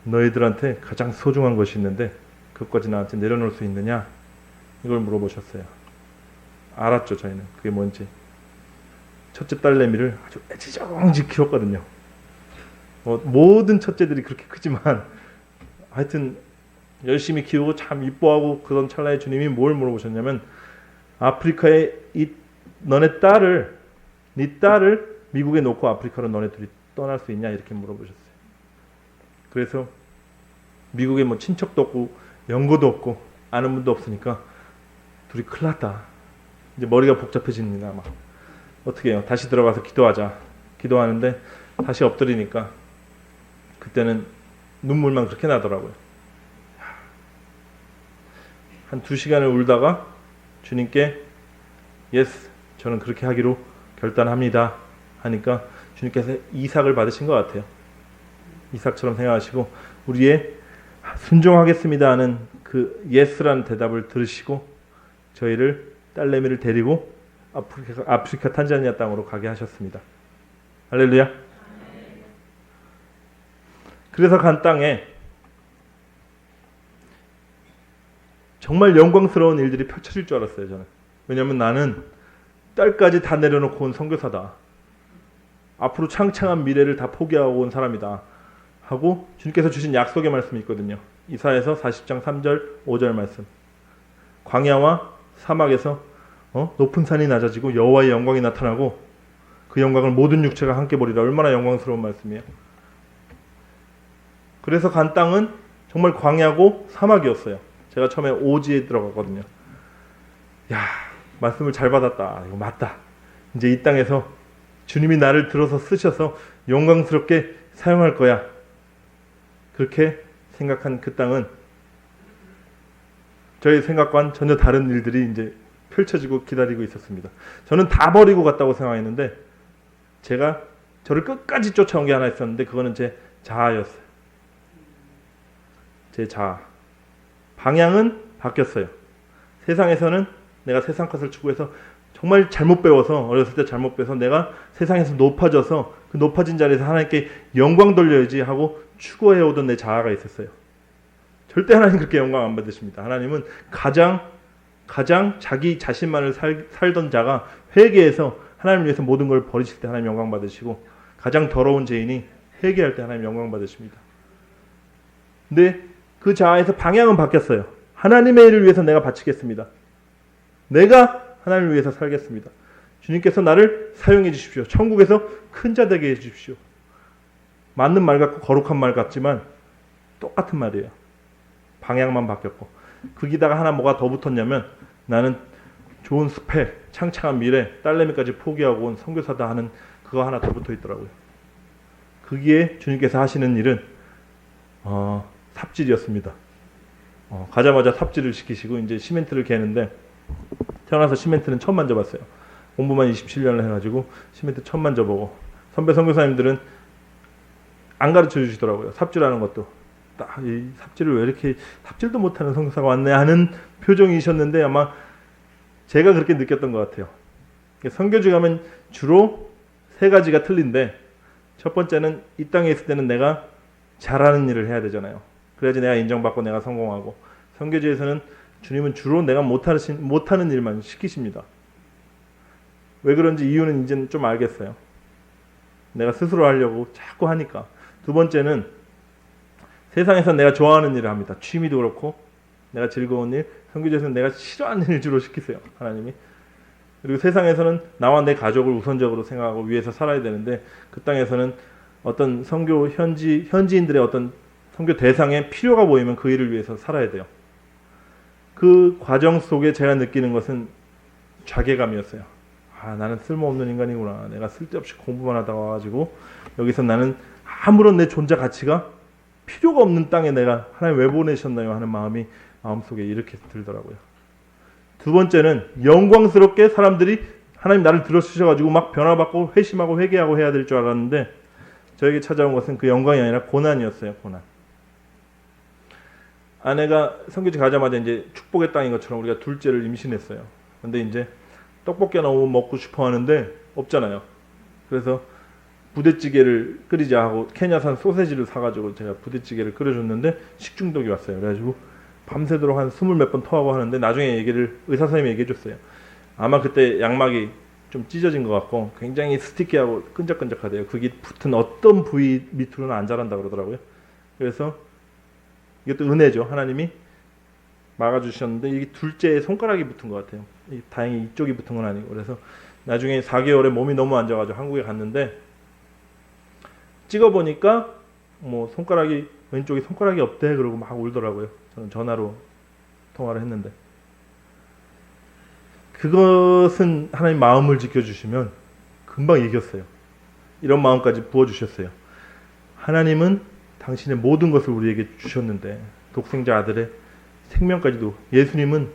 너희들한테 가장 소중한 것이 있는데 그것까지 나한테 내려놓을 수 있느냐? 이걸 물어보셨어요. 알았죠, 저희는. 그게 뭔지. 첫째 딸내미를 아주 애지중지 키웠거든요. 모든 첫째들이 그렇게 크지만 하여튼 열심히 키우고 참 이뻐하고 그런 찰나에 주님이 뭘 물어보셨냐면 아프리카에 네 딸을 미국에 놓고 아프리카로 너네 둘이 떠날 수 있냐 이렇게 물어보셨어요. 그래서 미국에 뭐 친척도 없고 연고도 없고 아는 분도 없으니까 둘이 큰일 났다. 이제 머리가 복잡해집니다. 막 어떻게 해요? 다시 들어가서 기도하자. 기도하는데 다시 엎드리니까 그때는 눈물만 그렇게 나더라고요. 한 2시간을 울다가 주님께 예스, 저는 그렇게 하기로 결단합니다 하니까 주님께서 이삭을 받으신 것 같아요. 이삭처럼 생각하시고 우리의 순종하겠습니다 하는 그 예스라는 대답을 들으시고 저희를 딸내미를 데리고 아프리카 탄자니아 땅으로 가게 하셨습니다. 할렐루야. 그래서 간 땅에 정말 영광스러운 일들이 펼쳐질 줄 알았어요. 저는. 왜냐하면 나는 딸까지 다 내려놓고 온 선교사다. 앞으로 창창한 미래를 다 포기하고 온 사람이다 하고 주님께서 주신 약속의 말씀이 있거든요. 이사야서 40장 3절 5절 말씀. 광야와 사막에서 높은 산이 낮아지고 여호와의 영광이 나타나고 그 영광을 모든 육체가 함께 보리라. 얼마나 영광스러운 말씀이에요. 그래서 간 땅은 정말 광야고 사막이었어요. 제가 처음에 오지에 들어갔거든요. 야, 말씀을 잘 받았다. 이거 맞다. 이제 이 땅에서 주님이 나를 들어서 쓰셔서 영광스럽게 사용할 거야. 그렇게 생각한 그 땅은 저의 생각과는 전혀 다른 일들이 이제 펼쳐지고 기다리고 있었습니다. 저는 다 버리고 갔다고 생각했는데 제가 저를 끝까지 쫓아온 게 하나 있었는데 그거는 제 자아였어요. 제 자아. 방향은 바뀌었어요. 세상에서는 내가 세상 것을 추구해서 정말 잘못 배워서 어렸을 때 잘못 배워서 내가 세상에서 높아져서 그 높아진 자리에서 하나님께 영광 돌려야지 하고 추구해오던 내 자아가 있었어요. 절대 하나님 그렇게 영광 안 받으십니다. 하나님은 가장 자기 자신만을 살던 자가 회개해서 하나님을 위해서 모든 걸 버리실 때 하나님 영광 받으시고 가장 더러운 죄인이 회개할 때 하나님 영광 받으십니다. 근데 그 자아에서 방향은 바뀌었어요. 하나님의 일을 위해서 내가 바치겠습니다. 내가 하나님을 위해서 살겠습니다. 주님께서 나를 사용해 주십시오. 천국에서 큰 자 되게 해 주십시오. 맞는 말 같고 거룩한 말 같지만 똑같은 말이에요. 방향만 바뀌었고 거기다가 하나 뭐가 더 붙었냐면 나는 좋은 스펙, 창창한 미래, 딸내미까지 포기하고 온 선교사다 하는 그거 하나 더 붙어 있더라고요. 거기에 주님께서 하시는 일은 삽질이었습니다. 가자마자 삽질을 시키시고 이제 시멘트를 개는데 태어나서 시멘트는 처음 만져봤어요. 공부만 27년을 해가지고 시멘트 처음 만져보고 선배 선교사님들은 안 가르쳐 주시더라고요. 삽질하는 것도. 이 삽질을 왜 이렇게 삽질도 못하는 선교사가 왔네 하는 표정이셨는데 아마 제가 그렇게 느꼈던 것 같아요. 선교지 가면 주로 3가지가 틀린데 첫 번째는 이 땅에 있을 때는 내가 잘하는 일을 해야 되잖아요. 그래야지 내가 인정받고 내가 성공하고 선교지에서는 주님은 주로 내가 못하는 일만 시키십니다. 왜 그런지 이유는 이제는 좀 알겠어요. 내가 스스로 하려고 자꾸 하니까. 두 번째는 세상에서 내가 좋아하는 일을 합니다. 취미도 그렇고 내가 즐거운 일, 선교지에서는 내가 싫어하는 일 주로 시키세요. 하나님이. 그리고 세상에서는 나와 내 가족을 우선적으로 생각하고 위해서 살아야 되는데 그 땅에서는 어떤 선교 현지인들의 어떤 선교 대상에 필요가 보이면 그 일을 위해서 살아야 돼요. 그 과정 속에 제가 느끼는 것은 자괴감이었어요. 나는 쓸모없는 인간이구나. 내가 쓸데없이 공부만 하다가 와가지고 여기서 나는 아무런 내 존재 가치가 필요가 없는 땅에 내가 하나님 왜 보내셨나요? 하는 마음이 마음속에 이렇게 들더라고요. 두 번째는 영광스럽게 사람들이 하나님 나를 들어주셔가지고 막 변화받고 회심하고 회개하고 해야 될 줄 알았는데 저에게 찾아온 것은 그 영광이 아니라 고난이었어요. 고난. 아내가 선교지 가자마자 이제 축복의 땅인 것처럼 우리가 둘째를 임신했어요. 근데 이제 떡볶이 하나 먹고 싶어 하는데 없잖아요. 그래서 부대찌개를 끓이자 하고 케냐산 소세지를 사가지고 제가 부대찌개를 끓여줬는데 식중독이 왔어요. 그래가지고 밤새도록 한 20몇 번 토하고 하는데 나중에 의사 선생님이 얘기해줬어요. 아마 그때 양막이 좀 찢어진 것 같고 굉장히 스티키하고 끈적끈적하대요. 그게 붙은 어떤 부위 밑으로는 안 자란다 그러더라고요. 그래서 이것도 은혜죠. 하나님이 막아주셨는데 이게 둘째에 손가락이 붙은 것 같아요. 다행히 이쪽이 붙은 건 아니고. 그래서 나중에 4개월에 몸이 너무 안 좋아가지고 한국에 갔는데 찍어보니까 뭐 손가락이 왼쪽에 손가락이 없대 그러고 막 울더라고요. 저는 전화로 통화를 했는데 그것은 하나님 마음을 지켜주시면 금방 이겼어요. 이런 마음까지 부어주셨어요. 하나님은 당신의 모든 것을 우리에게 주셨는데 독생자 아들의 생명까지도 예수님은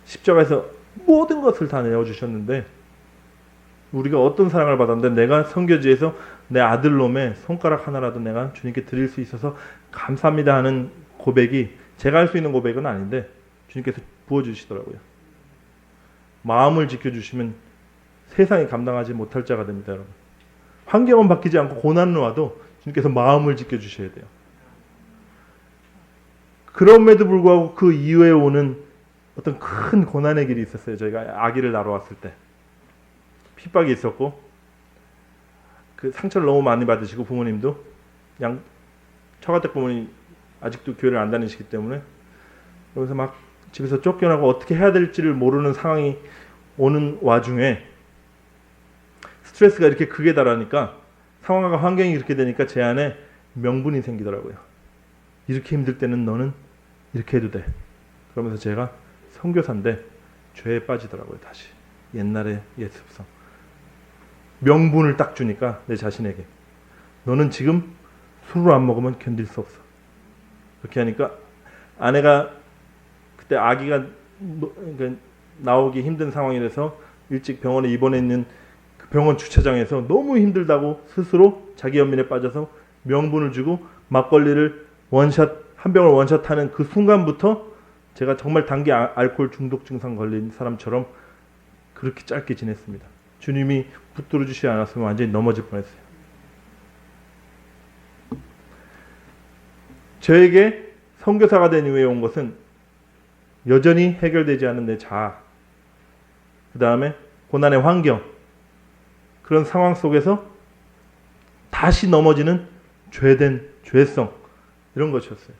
십자가에서 모든 것을 다 내어주셨는데 우리가 어떤 사랑을 받았는데 내가 선교지에서 내 아들놈의 손가락 하나라도 내가 주님께 드릴 수 있어서 감사합니다 하는 고백이 제가 할 수 있는 고백은 아닌데 주님께서 부어주시더라고요. 마음을 지켜주시면 세상이 감당하지 못할 자가 됩니다. 여러분. 환경은 바뀌지 않고 고난은 와도 주님께서 마음을 지켜주셔야 돼요. 그럼에도 불구하고 그 이후에 오는 어떤 큰 고난의 길이 있었어요. 저희가 아기를 낳으러 왔을 때 핍박이 있었고 그 상처를 너무 많이 받으시고 부모님도 처가댁 부모님 아직도 교회를 안 다니시기 때문에 그래서 막 집에서 쫓겨나고 어떻게 해야 될지를 모르는 상황이 오는 와중에 스트레스가 이렇게 극에 달하니까 상황과 환경이 이렇게 되니까 제 안에 명분이 생기더라고요. 이렇게 힘들 때는 너는 이렇게 해도 돼. 그러면서 제가 선교사인데 죄에 빠지더라고요. 다시 옛날의 옛 습성. 명분을 딱 주니까 내 자신에게 너는 지금 술을 안 먹으면 견딜 수 없어. 그렇게 하니까 아내가 그때 아기가 그러니까 나오기 힘든 상황이라서 일찍 병원에 입원해 있는 그 병원 주차장에서 너무 힘들다고 스스로 자기 연민에 빠져서 명분을 주고 막걸리를 한 병을 원샷하는 그 순간부터 제가 정말 단기 알코올 중독 증상 걸린 사람처럼 그렇게 짧게 지냈습니다. 주님이 붙들어 주시지 않았으면 완전히 넘어질 뻔했어요. 저에게 선교사가 된 이후에 온 것은 여전히 해결되지 않은 내 자아, 그 다음에 고난의 환경, 그런 상황 속에서 다시 넘어지는 죄된 죄성, 이런 것이었어요.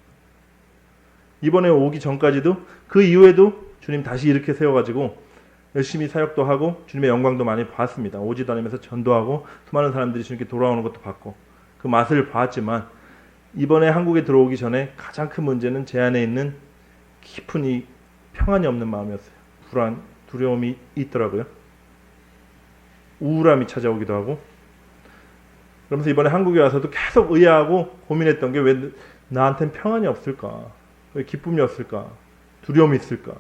이번에 오기 전까지도 그 이후에도 주님 다시 이렇게 세워가지고 열심히 사역도 하고 주님의 영광도 많이 봤습니다. 오지 다니면서 전도하고 수많은 사람들이 주님께 돌아오는 것도 봤고 그 맛을 봤지만 이번에 한국에 들어오기 전에 가장 큰 문제는 제 안에 있는 깊은 이 평안이 없는 마음이었어요. 불안, 두려움이 있더라고요. 우울함이 찾아오기도 하고 그러면서 이번에 한국에 와서도 계속 의아하고 고민했던 게 왜 나한테는 평안이 없을까? 왜 기쁨이 없을까? 두려움이 있을까?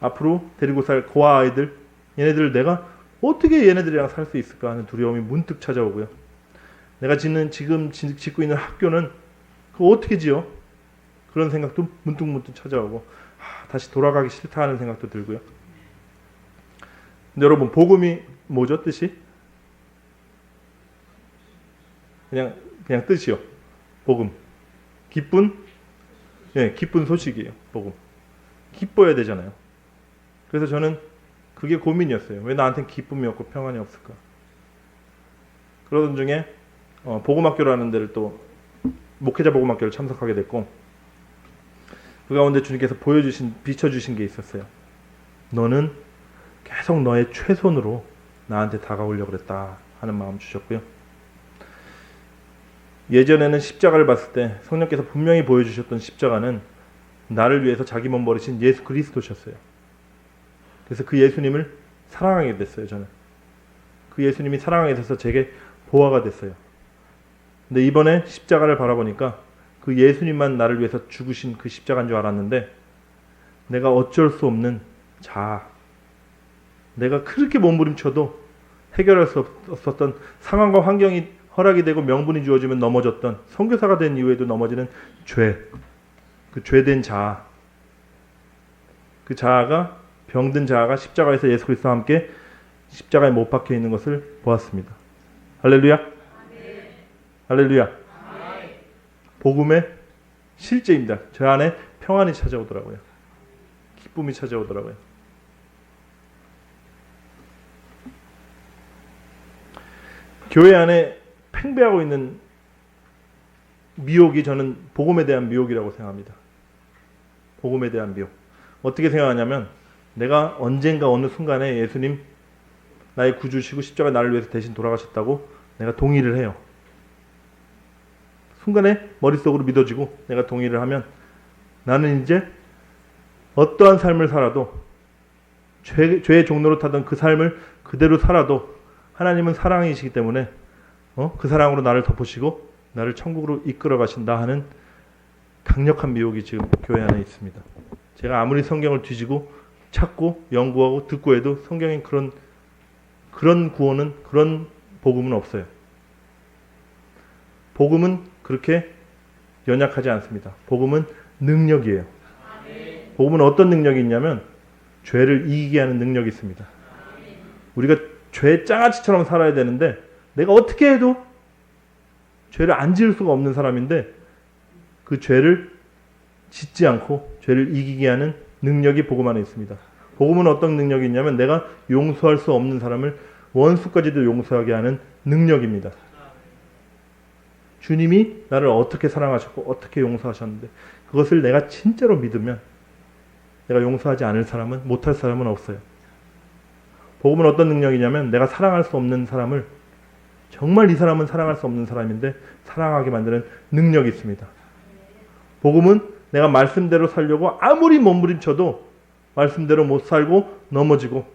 앞으로 데리고 살 고아 아이들, 얘네들을 내가 어떻게 얘네들이랑 살 수 있을까 하는 두려움이 문득 찾아오고요. 내가 지금 짓고 있는 학교는 그거 어떻게 지어? 그런 생각도 문득 찾아오고 다시 돌아가기 싫다 하는 생각도 들고요. 근데 여러분 복음이 뭐죠? 뜻이? 그냥 뜻이요. 복음. 기쁜 소식이에요. 복음. 기뻐야 되잖아요. 그래서 저는 그게 고민이었어요. 왜 나한테는 기쁨이 없고 평안이 없을까? 그러던 중에 복음학교라는 데를 또 목회자 복음학교를 참석하게 됐고 그 가운데 주님께서 비춰주신 게 있었어요. 너는 계속 너의 최선으로 나한테 다가오려고 그랬다 하는 마음 주셨고요. 예전에는 십자가를 봤을 때 성령께서 분명히 보여주셨던 십자가는 나를 위해서 자기 몸 버리신 예수 그리스도셨어요. 그래서 그 예수님을 사랑하게 됐어요. 저는 그 예수님이 사랑하게 돼서 제게 보화가 됐어요. 근데 이번에 십자가를 바라보니까 그 예수님만 나를 위해서 죽으신 그 십자가인 줄 알았는데 내가 어쩔 수 없는 자아, 내가 그렇게 몸부림쳐도 해결할 수 없었던 상황과 환경이 허락이 되고 명분이 주어지면 넘어졌던 선교사가 된 이후에도 넘어지는 그 죄된 자아, 그 자아가 병든 자아가 십자가에서 예수 그리스도와 함께 십자가에 못 박혀 있는 것을 보았습니다. 할렐루야. 아멘. 할렐루야. 아멘. 복음의 실제입니다. 저 안에 평안이 찾아오더라고요. 기쁨이 찾아오더라고요. 교회 안에 팽배하고 있는 미혹이 저는 복음에 대한 미혹이라고 생각합니다. 복음에 대한 미혹. 어떻게 생각하냐면 내가 언젠가 어느 순간에 예수님 나의 구주시고 십자가 나를 위해서 대신 돌아가셨다고 내가 동의를 해요. 순간에 머릿속으로 믿어지고 내가 동의를 하면 나는 이제 어떠한 삶을 살아도 죄의 종로로 타던 그 삶을 그대로 살아도 하나님은 사랑이시기 때문에 그 사랑으로 나를 덮으시고 나를 천국으로 이끌어 가신다 하는 강력한 미혹이 지금 교회 안에 있습니다. 제가 아무리 성경을 뒤지고 찾고 연구하고 듣고 해도 성경엔 그런 구원은, 그런 복음은 없어요. 복음은 그렇게 연약하지 않습니다. 복음은 능력이에요. 복음은 어떤 능력이 있냐면 죄를 이기게 하는 능력이 있습니다. 우리가 죄 장아찌처럼 살아야 되는데 내가 어떻게 해도 죄를 안 지을 수가 없는 사람인데 그 죄를 짓지 않고 죄를 이기게 하는 능력이 복음 안에 있습니다. 복음은 어떤 능력이 있냐면 내가 용서할 수 없는 사람을 원수까지도 용서하게 하는 능력입니다. 주님이 나를 어떻게 사랑하셨고 어떻게 용서하셨는데 그것을 내가 진짜로 믿으면 내가 용서하지 않을 사람은, 못할 사람은 없어요. 복음은 어떤 능력이냐면 내가 사랑할 수 없는 사람을, 정말 이 사람은 사랑할 수 없는 사람인데 사랑하게 만드는 능력이 있습니다. 복음은 내가 말씀대로 살려고 아무리 몸부림쳐도 말씀대로 못 살고 넘어지고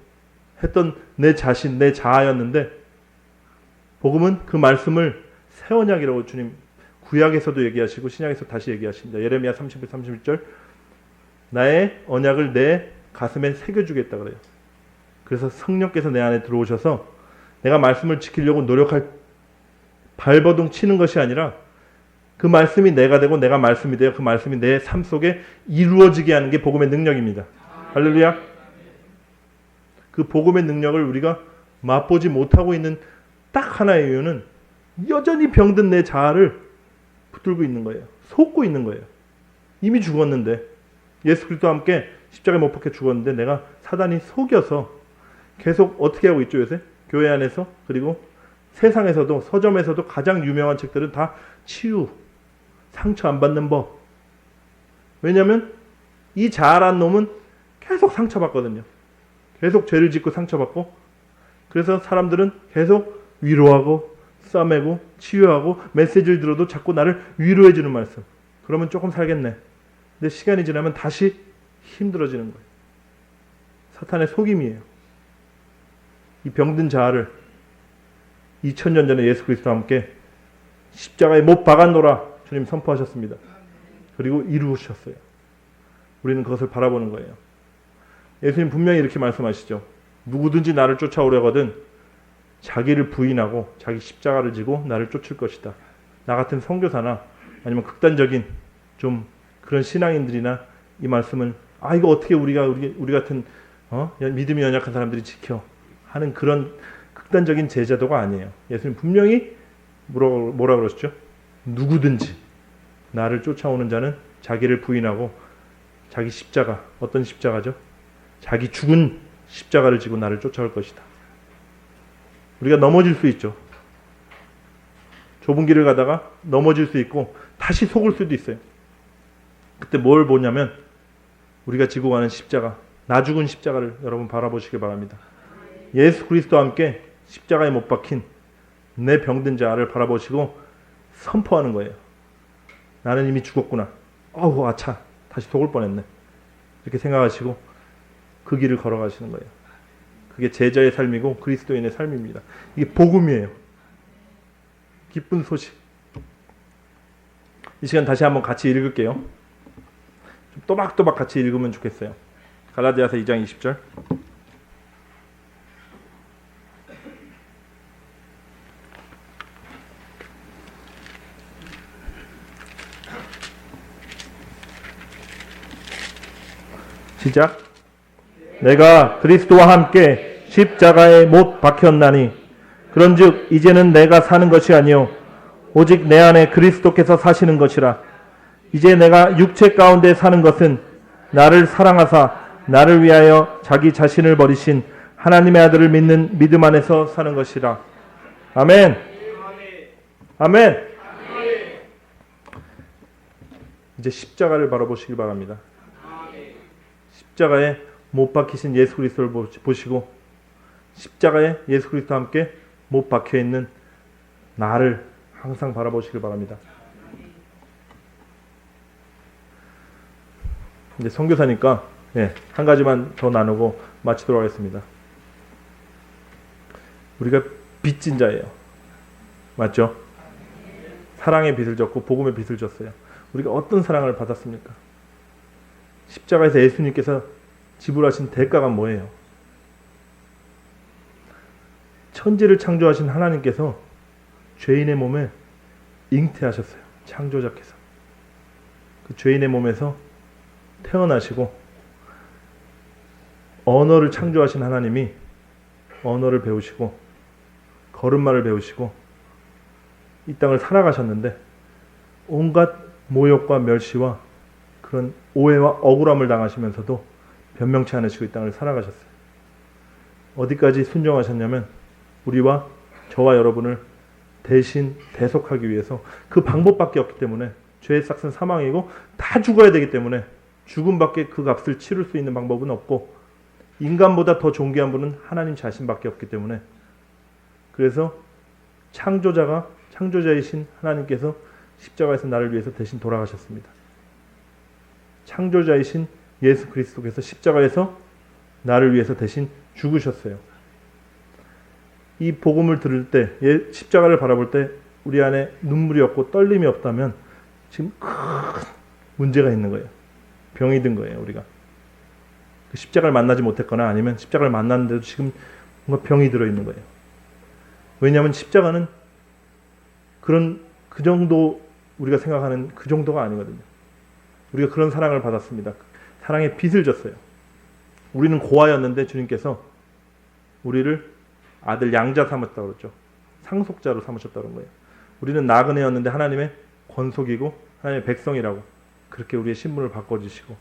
했던 내 자신, 내 자아였는데 복음은 그 말씀을 새 언약이라고 주님 구약에서도 얘기하시고 신약에서 다시 얘기하십니다. 예레미야 30절 31절 나의 언약을 내 가슴에 새겨주겠다 그래요. 그래서 성령께서 내 안에 들어오셔서 내가 말씀을 지키려고 노력할 발버둥 치는 것이 아니라 그 말씀이 내가 되고 내가 말씀이 되어 그 말씀이 내 삶 속에 이루어지게 하는 게 복음의 능력입니다. 할렐루야. 그 복음의 능력을 우리가 맛보지 못하고 있는 딱 하나의 이유는 여전히 병든 내 자아를 붙들고 있는 거예요. 속고 있는 거예요. 이미 죽었는데 예수 그리스도와 함께 십자가에 못 박혀 죽었는데 내가 사단이 속여서 계속 어떻게 하고 있죠 요새? 교회 안에서 그리고 세상에서도 서점에서도 가장 유명한 책들은 다 치유, 상처 안 받는 법. 왜냐하면 이 자아란 놈은 계속 상처받거든요. 계속 죄를 짓고 상처받고 그래서 사람들은 계속 위로하고 싸매고 치유하고 메시지를 들어도 자꾸 나를 위로해주는 말씀. 그러면 조금 살겠네. 근데 시간이 지나면 다시 힘들어지는 거예요. 사탄의 속임이에요. 이 병든 자아를 2000년 전에 예수 그리스도와 함께 십자가에 못 박아놓으라 주님 선포하셨습니다. 그리고 이루셨어요. 우리는 그것을 바라보는 거예요. 예수님 분명히 이렇게 말씀하시죠. 누구든지 나를 쫓아오려거든 자기를 부인하고 자기 십자가를 지고 나를 쫓을 것이다. 나 같은 선교사나 아니면 극단적인 좀 그런 신앙인들이나 이 말씀을 이거 어떻게 우리 같은 믿음이 연약한 사람들이 지켜 하는 그런 극단적인 제자도가 아니에요. 예수님 분명히 뭐라 그러시죠? 누구든지 나를 쫓아오는 자는 자기를 부인하고 자기 십자가, 어떤 십자가죠? 자기 죽은 십자가를 지고 나를 쫓아올 것이다. 우리가 넘어질 수 있죠. 좁은 길을 가다가 넘어질 수 있고 다시 속을 수도 있어요. 그때 뭘 보냐면 우리가 지고 가는 십자가, 나 죽은 십자가를 여러분 바라보시기 바랍니다. 예수 그리스도와 함께 십자가에 못 박힌 내 병든 자를 바라보시고 선포하는 거예요. 나는 이미 죽었구나. 아차, 다시 속을 뻔했네. 이렇게 생각하시고 그 길을 걸어가시는 거예요. 그게 제자의 삶이고 그리스도인의 삶입니다. 이게 복음이에요. 기쁜 소식. 이 시간 다시 한번 같이 읽을게요. 좀 또박또박 같이 읽으면 좋겠어요. 갈라디아서 2장 20절. 시작. 내가 그리스도와 함께 십자가에 못 박혔나니 그런즉 이제는 내가 사는 것이 아니요 오직 내 안에 그리스도께서 사시는 것이라. 이제 내가 육체 가운데 사는 것은 나를 사랑하사 나를 위하여 자기 자신을 버리신 하나님의 아들을 믿는 믿음 안에서 사는 것이라. 아멘. 아멘. 이제 십자가를 바라보시기 바랍니다. 십자가에 못 박히신 예수 그리스도를 보시고 십자가에 예수 그리스도와 함께 못 박혀 있는 나를 항상 바라보시길 바랍니다. 이제 선교사니까 한 가지만 더 나누고 마치도록 하겠습니다. 우리가 빚진 자예요. 맞죠? 사랑의 빚을 졌고 복음의 빚을 졌어요. 우리가 어떤 사랑을 받았습니까? 십자가에서 예수님께서 지불하신 대가가 뭐예요? 천지를 창조하신 하나님께서 죄인의 몸에 잉태하셨어요. 창조자께서. 그 죄인의 몸에서 태어나시고 언어를 창조하신 하나님이 언어를 배우시고 걸음마를 배우시고 이 땅을 살아가셨는데 온갖 모욕과 멸시와 그런 오해와 억울함을 당하시면서도 변명치 않으시고 이 땅을 살아가셨어요. 어디까지 순종하셨냐면 우리와 저와 여러분을 대신 대속하기 위해서 그 방법밖에 없기 때문에 죄의 삭은 사망이고 다 죽어야 되기 때문에 죽음밖에 그 값을 치를 수 있는 방법은 없고 인간보다 더 존귀한 분은 하나님 자신밖에 없기 때문에 그래서 창조자이신 하나님께서 십자가에서 나를 위해서 대신 돌아가셨습니다. 창조자이신 예수 그리스도께서 십자가에서 나를 위해서 대신 죽으셨어요. 이 복음을 들을 때, 십자가를 바라볼 때 우리 안에 눈물이 없고 떨림이 없다면 지금 큰 문제가 있는 거예요. 병이 든 거예요, 우리가. 십자가를 만나지 못했거나 아니면 십자가를 만났는데도 지금 뭔가 병이 들어있는 거예요. 왜냐하면 십자가는 그 정도 우리가 생각하는 그 정도가 아니거든요. 우리가 그런 사랑을 받았습니다. 사랑의 빚을 졌어요. 우리는 고아였는데 주님께서 우리를 아들 양자 삼았다고 그랬죠. 상속자로 삼으셨다고 그런 거예요. 우리는 나그네였는데 하나님의 권속이고 하나님의 백성이라고 그렇게 우리의 신분을 바꿔주시고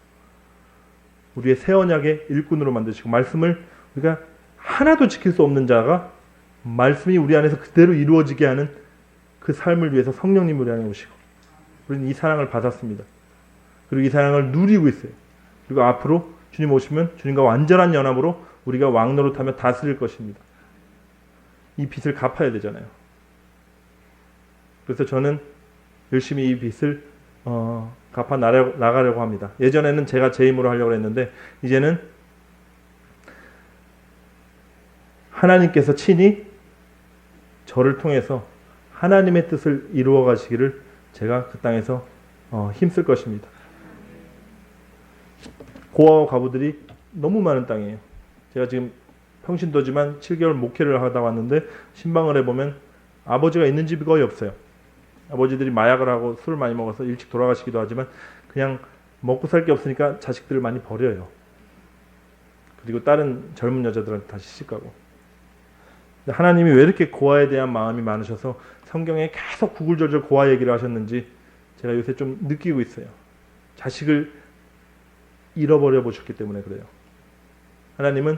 우리의 새 언약의 일꾼으로 만드시고 말씀을 우리가 하나도 지킬 수 없는 자가 말씀이 우리 안에서 그대로 이루어지게 하는 그 삶을 위해서 성령님 우리 안에 오시고 우리는 이 사랑을 받았습니다. 그리고 이 사랑을 누리고 있어요. 그리고 앞으로 주님 오시면 주님과 완전한 연합으로 우리가 왕노릇하며 다스릴 것입니다. 이 빚을 갚아야 되잖아요. 그래서 저는 열심히 이 빚을 갚아 나가려고 합니다. 예전에는 제가 제 힘으로 하려고 했는데 이제는 하나님께서 친히 저를 통해서 하나님의 뜻을 이루어 가시기를 제가 그 땅에서 힘쓸 것입니다. 고아와 과부들이 너무 많은 땅이에요. 제가 지금 평신도지만 7개월 목회를 하다 왔는데 신방을 해보면 아버지가 있는 집이 거의 없어요. 아버지들이 마약을 하고 술을 많이 먹어서 일찍 돌아가시기도 하지만 그냥 먹고 살 게 없으니까 자식들을 많이 버려요. 그리고 다른 젊은 여자들한테 다시 시집가고. 하나님이 왜 이렇게 고아에 대한 마음이 많으셔서 성경에 계속 구글절절 고아 얘기를 하셨는지 제가 요새 좀 느끼고 있어요. 자식을 잃어버려 보셨기 때문에 그래요. 하나님은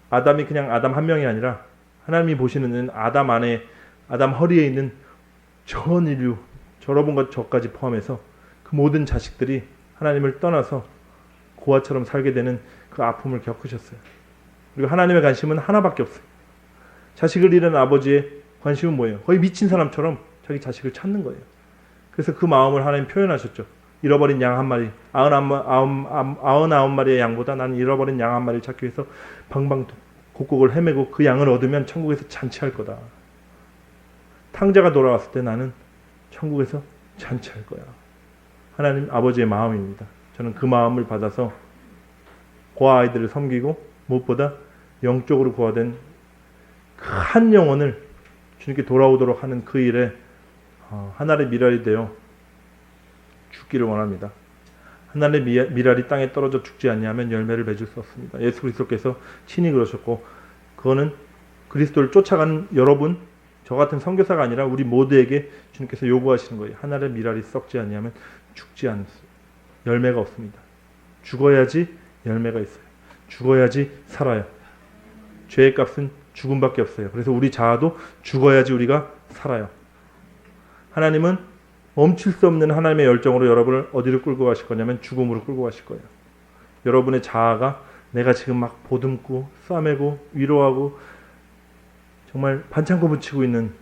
아담이 그냥 아담 한 명이 아니라 하나님이 보시는 아담 안에 아담 허리에 있는 전 인류 여러분과 저까지 포함해서 그 모든 자식들이 하나님을 떠나서 고아처럼 살게 되는 그 아픔을 겪으셨어요. 그리고 하나님의 관심은 하나밖에 없어요. 자식을 잃은 아버지의 관심은 뭐예요? 거의 미친 사람처럼 자기 자식을 찾는 거예요. 그래서 그 마음을 하나님 표현하셨죠. 잃어버린 양 한 마리, 99마리의 양보다 나는 잃어버린 양 한 마리를 찾기 위해서 방방곡곡을 헤매고 그 양을 얻으면 천국에서 잔치할 거다. 탕자가 돌아왔을 때 나는 천국에서 잔치할 거야. 하나님 아버지의 마음입니다. 저는 그 마음을 받아서 고아 아이들을 섬기고 무엇보다 영적으로 고아된 그 한 영혼을 주님께 돌아오도록 하는 그 일에 하나의 미랄이 되어 죽기를 원합니다. 하나의 미랄이 땅에 떨어져 죽지 않냐면 열매를 맺을 수 없습니다. 예수 그리스도께서 친히 그러셨고 그거는 그리스도를 쫓아가는 여러분 저 같은 선교사가 아니라 우리 모두에게 주님께서 요구하시는 거예요. 하나의 미랄이 썩지 않냐면 죽지 않습니다. 열매가 없습니다. 죽어야지 열매가 있어요. 죽어야지 살아요. 죄의 값은 죽음밖에 없어요. 그래서 우리 자아도 죽어야지 우리가 살아요. 하나님은 멈출 수 없는 하나님의 열정으로 여러분을 어디로 끌고 가실 거냐면 죽음으로 끌고 가실 거예요. 여러분의 자아가 내가 지금 막 보듬고 싸매고 위로하고 정말 반창고 붙이고 있는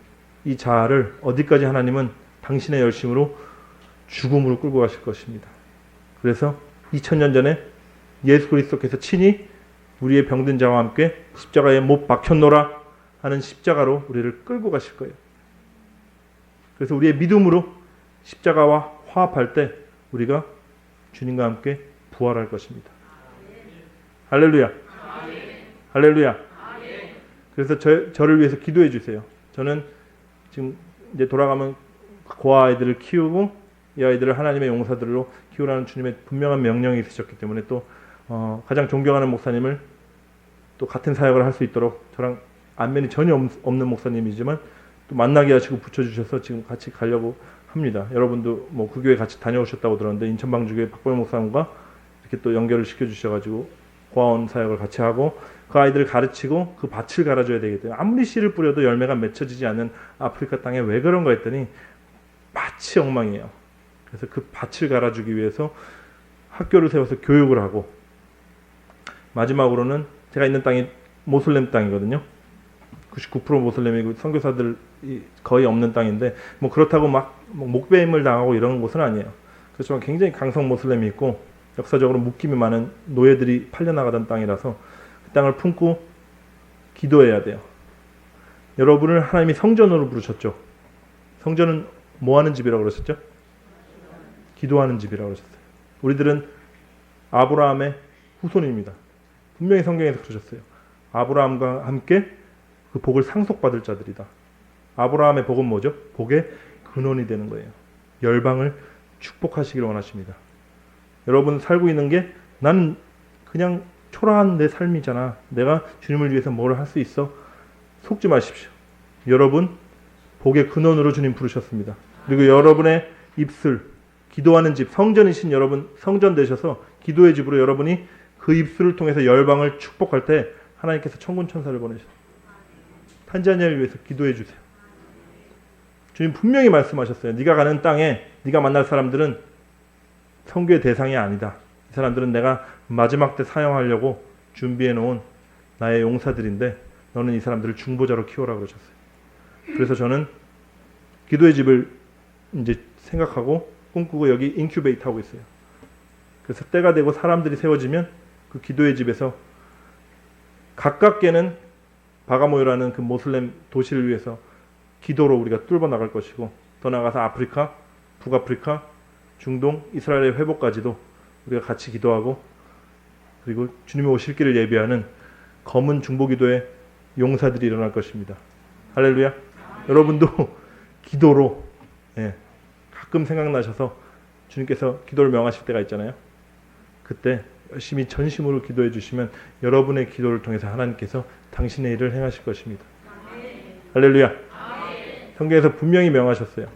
이 자아를 어디까지 하나님은 당신의 열심으로 죽음으로 끌고 가실 것입니다. 그래서 2000년 전에 예수 그리스도께서 친히 우리의 병든 자와 함께 십자가에 못 박혔노라 하는 십자가로 우리를 끌고 가실 거예요. 그래서 우리의 믿음으로 십자가와 화합할 때 우리가 주님과 함께 부활할 것입니다. 할렐루야. 할렐루야. 그래서 저를 위해서 기도해 주세요. 저는 지금 이제 돌아가면 그 아이들을 키우고 이 아이들을 하나님의 용사들로 키우라는 주님의 분명한 명령이 있으셨기 때문에 또 가장 존경하는 목사님을 또 같은 사역을 할 수 있도록 저랑 안면이 전혀 없는 목사님이지만 또 만나게 하시고 붙여주셔서 지금 같이 가려고 합니다. 여러분도 뭐 그 교회 같이 다녀오셨다고 들었는데 인천방주교회 박보영 목사님과 이렇게 또 연결을 시켜주셔가지고 고아원 사역을 같이 하고 그 아이들을 가르치고 그 밭을 갈아줘야 되겠대요. 아무리 씨를 뿌려도 열매가 맺혀지지 않는 아프리카 땅에 왜 그런가 했더니 밭이 엉망이에요. 그래서 그 밭을 갈아주기 위해서 학교를 세워서 교육을 하고 마지막으로는 제가 있는 땅이 모슬렘 땅이거든요. 99% 모슬렘이고 선교사들이 거의 없는 땅인데 뭐 그렇다고 막 목배임을 당하고 이런 곳은 아니에요. 그렇지만 굉장히 강성 모슬렘이 있고 역사적으로 묶임이 많은 노예들이 팔려나가던 땅이라서 그 땅을 품고 기도해야 돼요. 여러분을 하나님이 성전으로 부르셨죠. 성전은 뭐 하는 집이라고 그러셨죠? 기도하는 집이라고 그러셨어요. 우리들은 아브라함의 후손입니다. 분명히 성경에서 그러셨어요. 아브라함과 함께 그 복을 상속받을 자들이다. 아브라함의 복은 뭐죠? 복의 근원이 되는 거예요. 열방을 축복하시기를 원하십니다. 여러분 살고 있는 게 나는 그냥 초라한 내 삶이잖아. 내가 주님을 위해서 뭘 할 수 있어? 속지 마십시오. 여러분 복의 근원으로 주님 부르셨습니다. 그리고 여러분의 입술, 기도하는 집, 성전이신 여러분 성전 되셔서 기도의 집으로 여러분이 그 입술을 통해서 열방을 축복할 때 하나님께서 천군 천사를 보내셨어요. 탄자니아를 위해서 기도해 주세요. 주님 분명히 말씀하셨어요. 네가 가는 땅에 네가 만날 사람들은 선교의 대상이 아니다. 이 사람들은 내가 마지막 때 사용하려고 준비해 놓은 나의 용사들인데 너는 이 사람들을 중보자로 키워라 그러셨어요. 그래서 저는 기도의 집을 이제 생각하고 꿈꾸고 여기 인큐베이트 하고 있어요. 그래서 때가 되고 사람들이 세워지면 그 기도의 집에서 가깝게는 바가모요라는 그 모슬렘 도시를 위해서 기도로 우리가 뚫어 나갈 것이고 더 나아가서 아프리카, 북아프리카, 중동, 이스라엘의 회복까지도 우리가 같이 기도하고 그리고 주님의 오실 길을 예비하는 검은 중보기도의 용사들이 일어날 것입니다. 할렐루야. 여러분도 기도로 가끔 생각나셔서 주님께서 기도를 명하실 때가 있잖아요. 그때 열심히 전심으로 기도해 주시면 여러분의 기도를 통해서 하나님께서 당신의 일을 행하실 것입니다. 할렐루야. 성경에서 분명히 명하셨어요.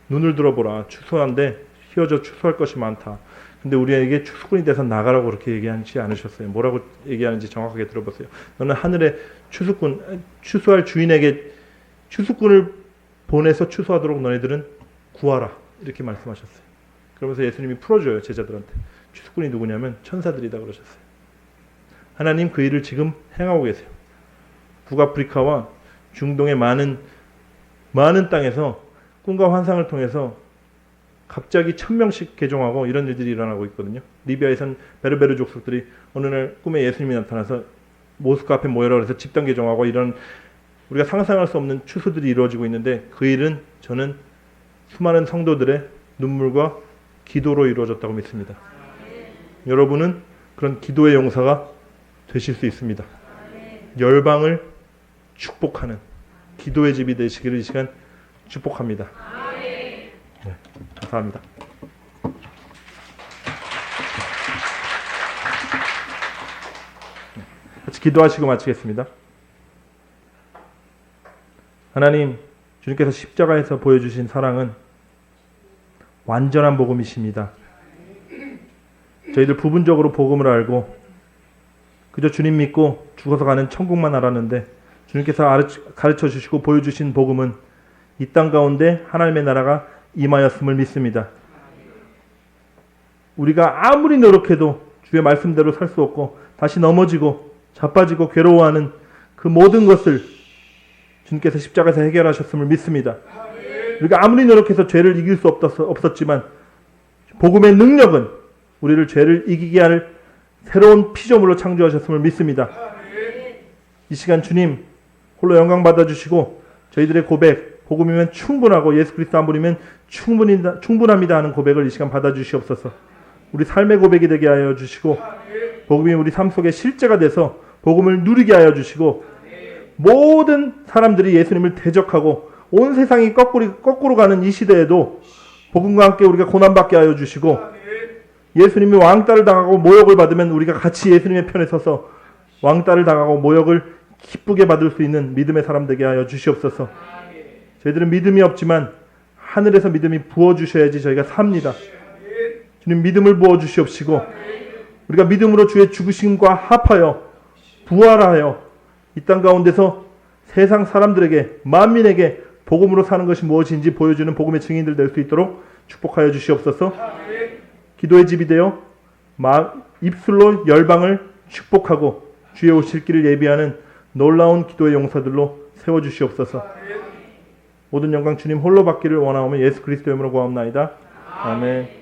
눈을 들어보라. 추수한데 휘어져 추수할 것이 많다. 근데 우리에게 추수꾼이 돼서 나가라고 그렇게 얘기하지 않으셨어요. 뭐라고 얘기하는지 정확하게 들어보세요. 너는 하늘의 추수꾼, 추수할 주인에게 추수꾼을 보내서 추수하도록 너희들은 구하라. 이렇게 말씀하셨어요. 그러면서 예수님이 풀어줘요. 제자들한테. 추수꾼이 누구냐면 천사들이다 그러셨어요. 하나님 그 일을 지금 행하고 계세요. 북아프리카와 중동의 많은 땅에서 꿈과 환상을 통해서 갑자기 1000명씩 개종하고 이런 일들이 일어나고 있거든요. 리비아에선 베르베르 족속들이 어느 날 꿈에 예수님이 나타나서 모스크 앞에 모여라 그래서 집단 개종하고 이런 우리가 상상할 수 없는 추수들이 이루어지고 있는데 그 일은 저는 수많은 성도들의 눈물과 기도로 이루어졌다고 믿습니다. 여러분은 그런 기도의 용사가 되실 수 있습니다. 열방을 축복하는 기도의 집이 되시기를 이 시간 축복합니다. 네, 감사합니다. 같이 기도하시고 마치겠습니다. 하나님, 주님께서 십자가에서 보여주신 사랑은 완전한 복음이십니다. 저희들 부분적으로 복음을 알고 그저 주님 믿고 죽어서 가는 천국만 알았는데 주님께서 가르쳐 주시고 보여주신 복음은 이 땅 가운데 하나님의 나라가 임하였음을 믿습니다. 우리가 아무리 노력해도 주의 말씀대로 살 수 없고 다시 넘어지고 자빠지고 괴로워하는 그 모든 것을 주님께서 십자가에서 해결하셨음을 믿습니다. 우리가 아무리 노력해서 죄를 이길 수 없었지만 복음의 능력은 우리를 죄를 이기게 할 새로운 피조물로 창조하셨음을 믿습니다. 이 시간 주님 홀로 영광 받아주시고 저희들의 고백, 복음이면 충분하고 예수 그리스도 한 분이면 충분합니다 하는 고백을 이 시간 받아주시옵소서. 우리 삶의 고백이 되게 하여 주시고 복음이 우리 삶 속에 실제가 돼서 복음을 누리게 하여 주시고 모든 사람들이 예수님을 대적하고 온 세상이 거꾸로 가는 이 시대에도 복음과 함께 우리가 고난받게 하여 주시고 예수님이 왕따를 당하고 모욕을 받으면 우리가 같이 예수님의 편에 서서 왕따를 당하고 모욕을 기쁘게 받을 수 있는 믿음의 사람 되게 하여 주시옵소서. 저희들은 믿음이 없지만 하늘에서 믿음이 부어주셔야지 저희가 삽니다. 주님 믿음을 부어주시옵시고 우리가 믿음으로 주의 죽으심과 합하여 부활하여 이 땅 가운데서 세상 사람들에게 만민에게 복음으로 사는 것이 무엇인지 보여주는 복음의 증인들 될 수 있도록 축복하여 주시옵소서. 기도의 집이 되어 입술로 열방을 축복하고 주의 오실 길을 예비하는 놀라운 기도의 용사들로 세워주시옵소서. 모든 영광 주님 홀로 받기를 원하오며 예수 그리스도의 이름으로 구하옵나이다. 아멘.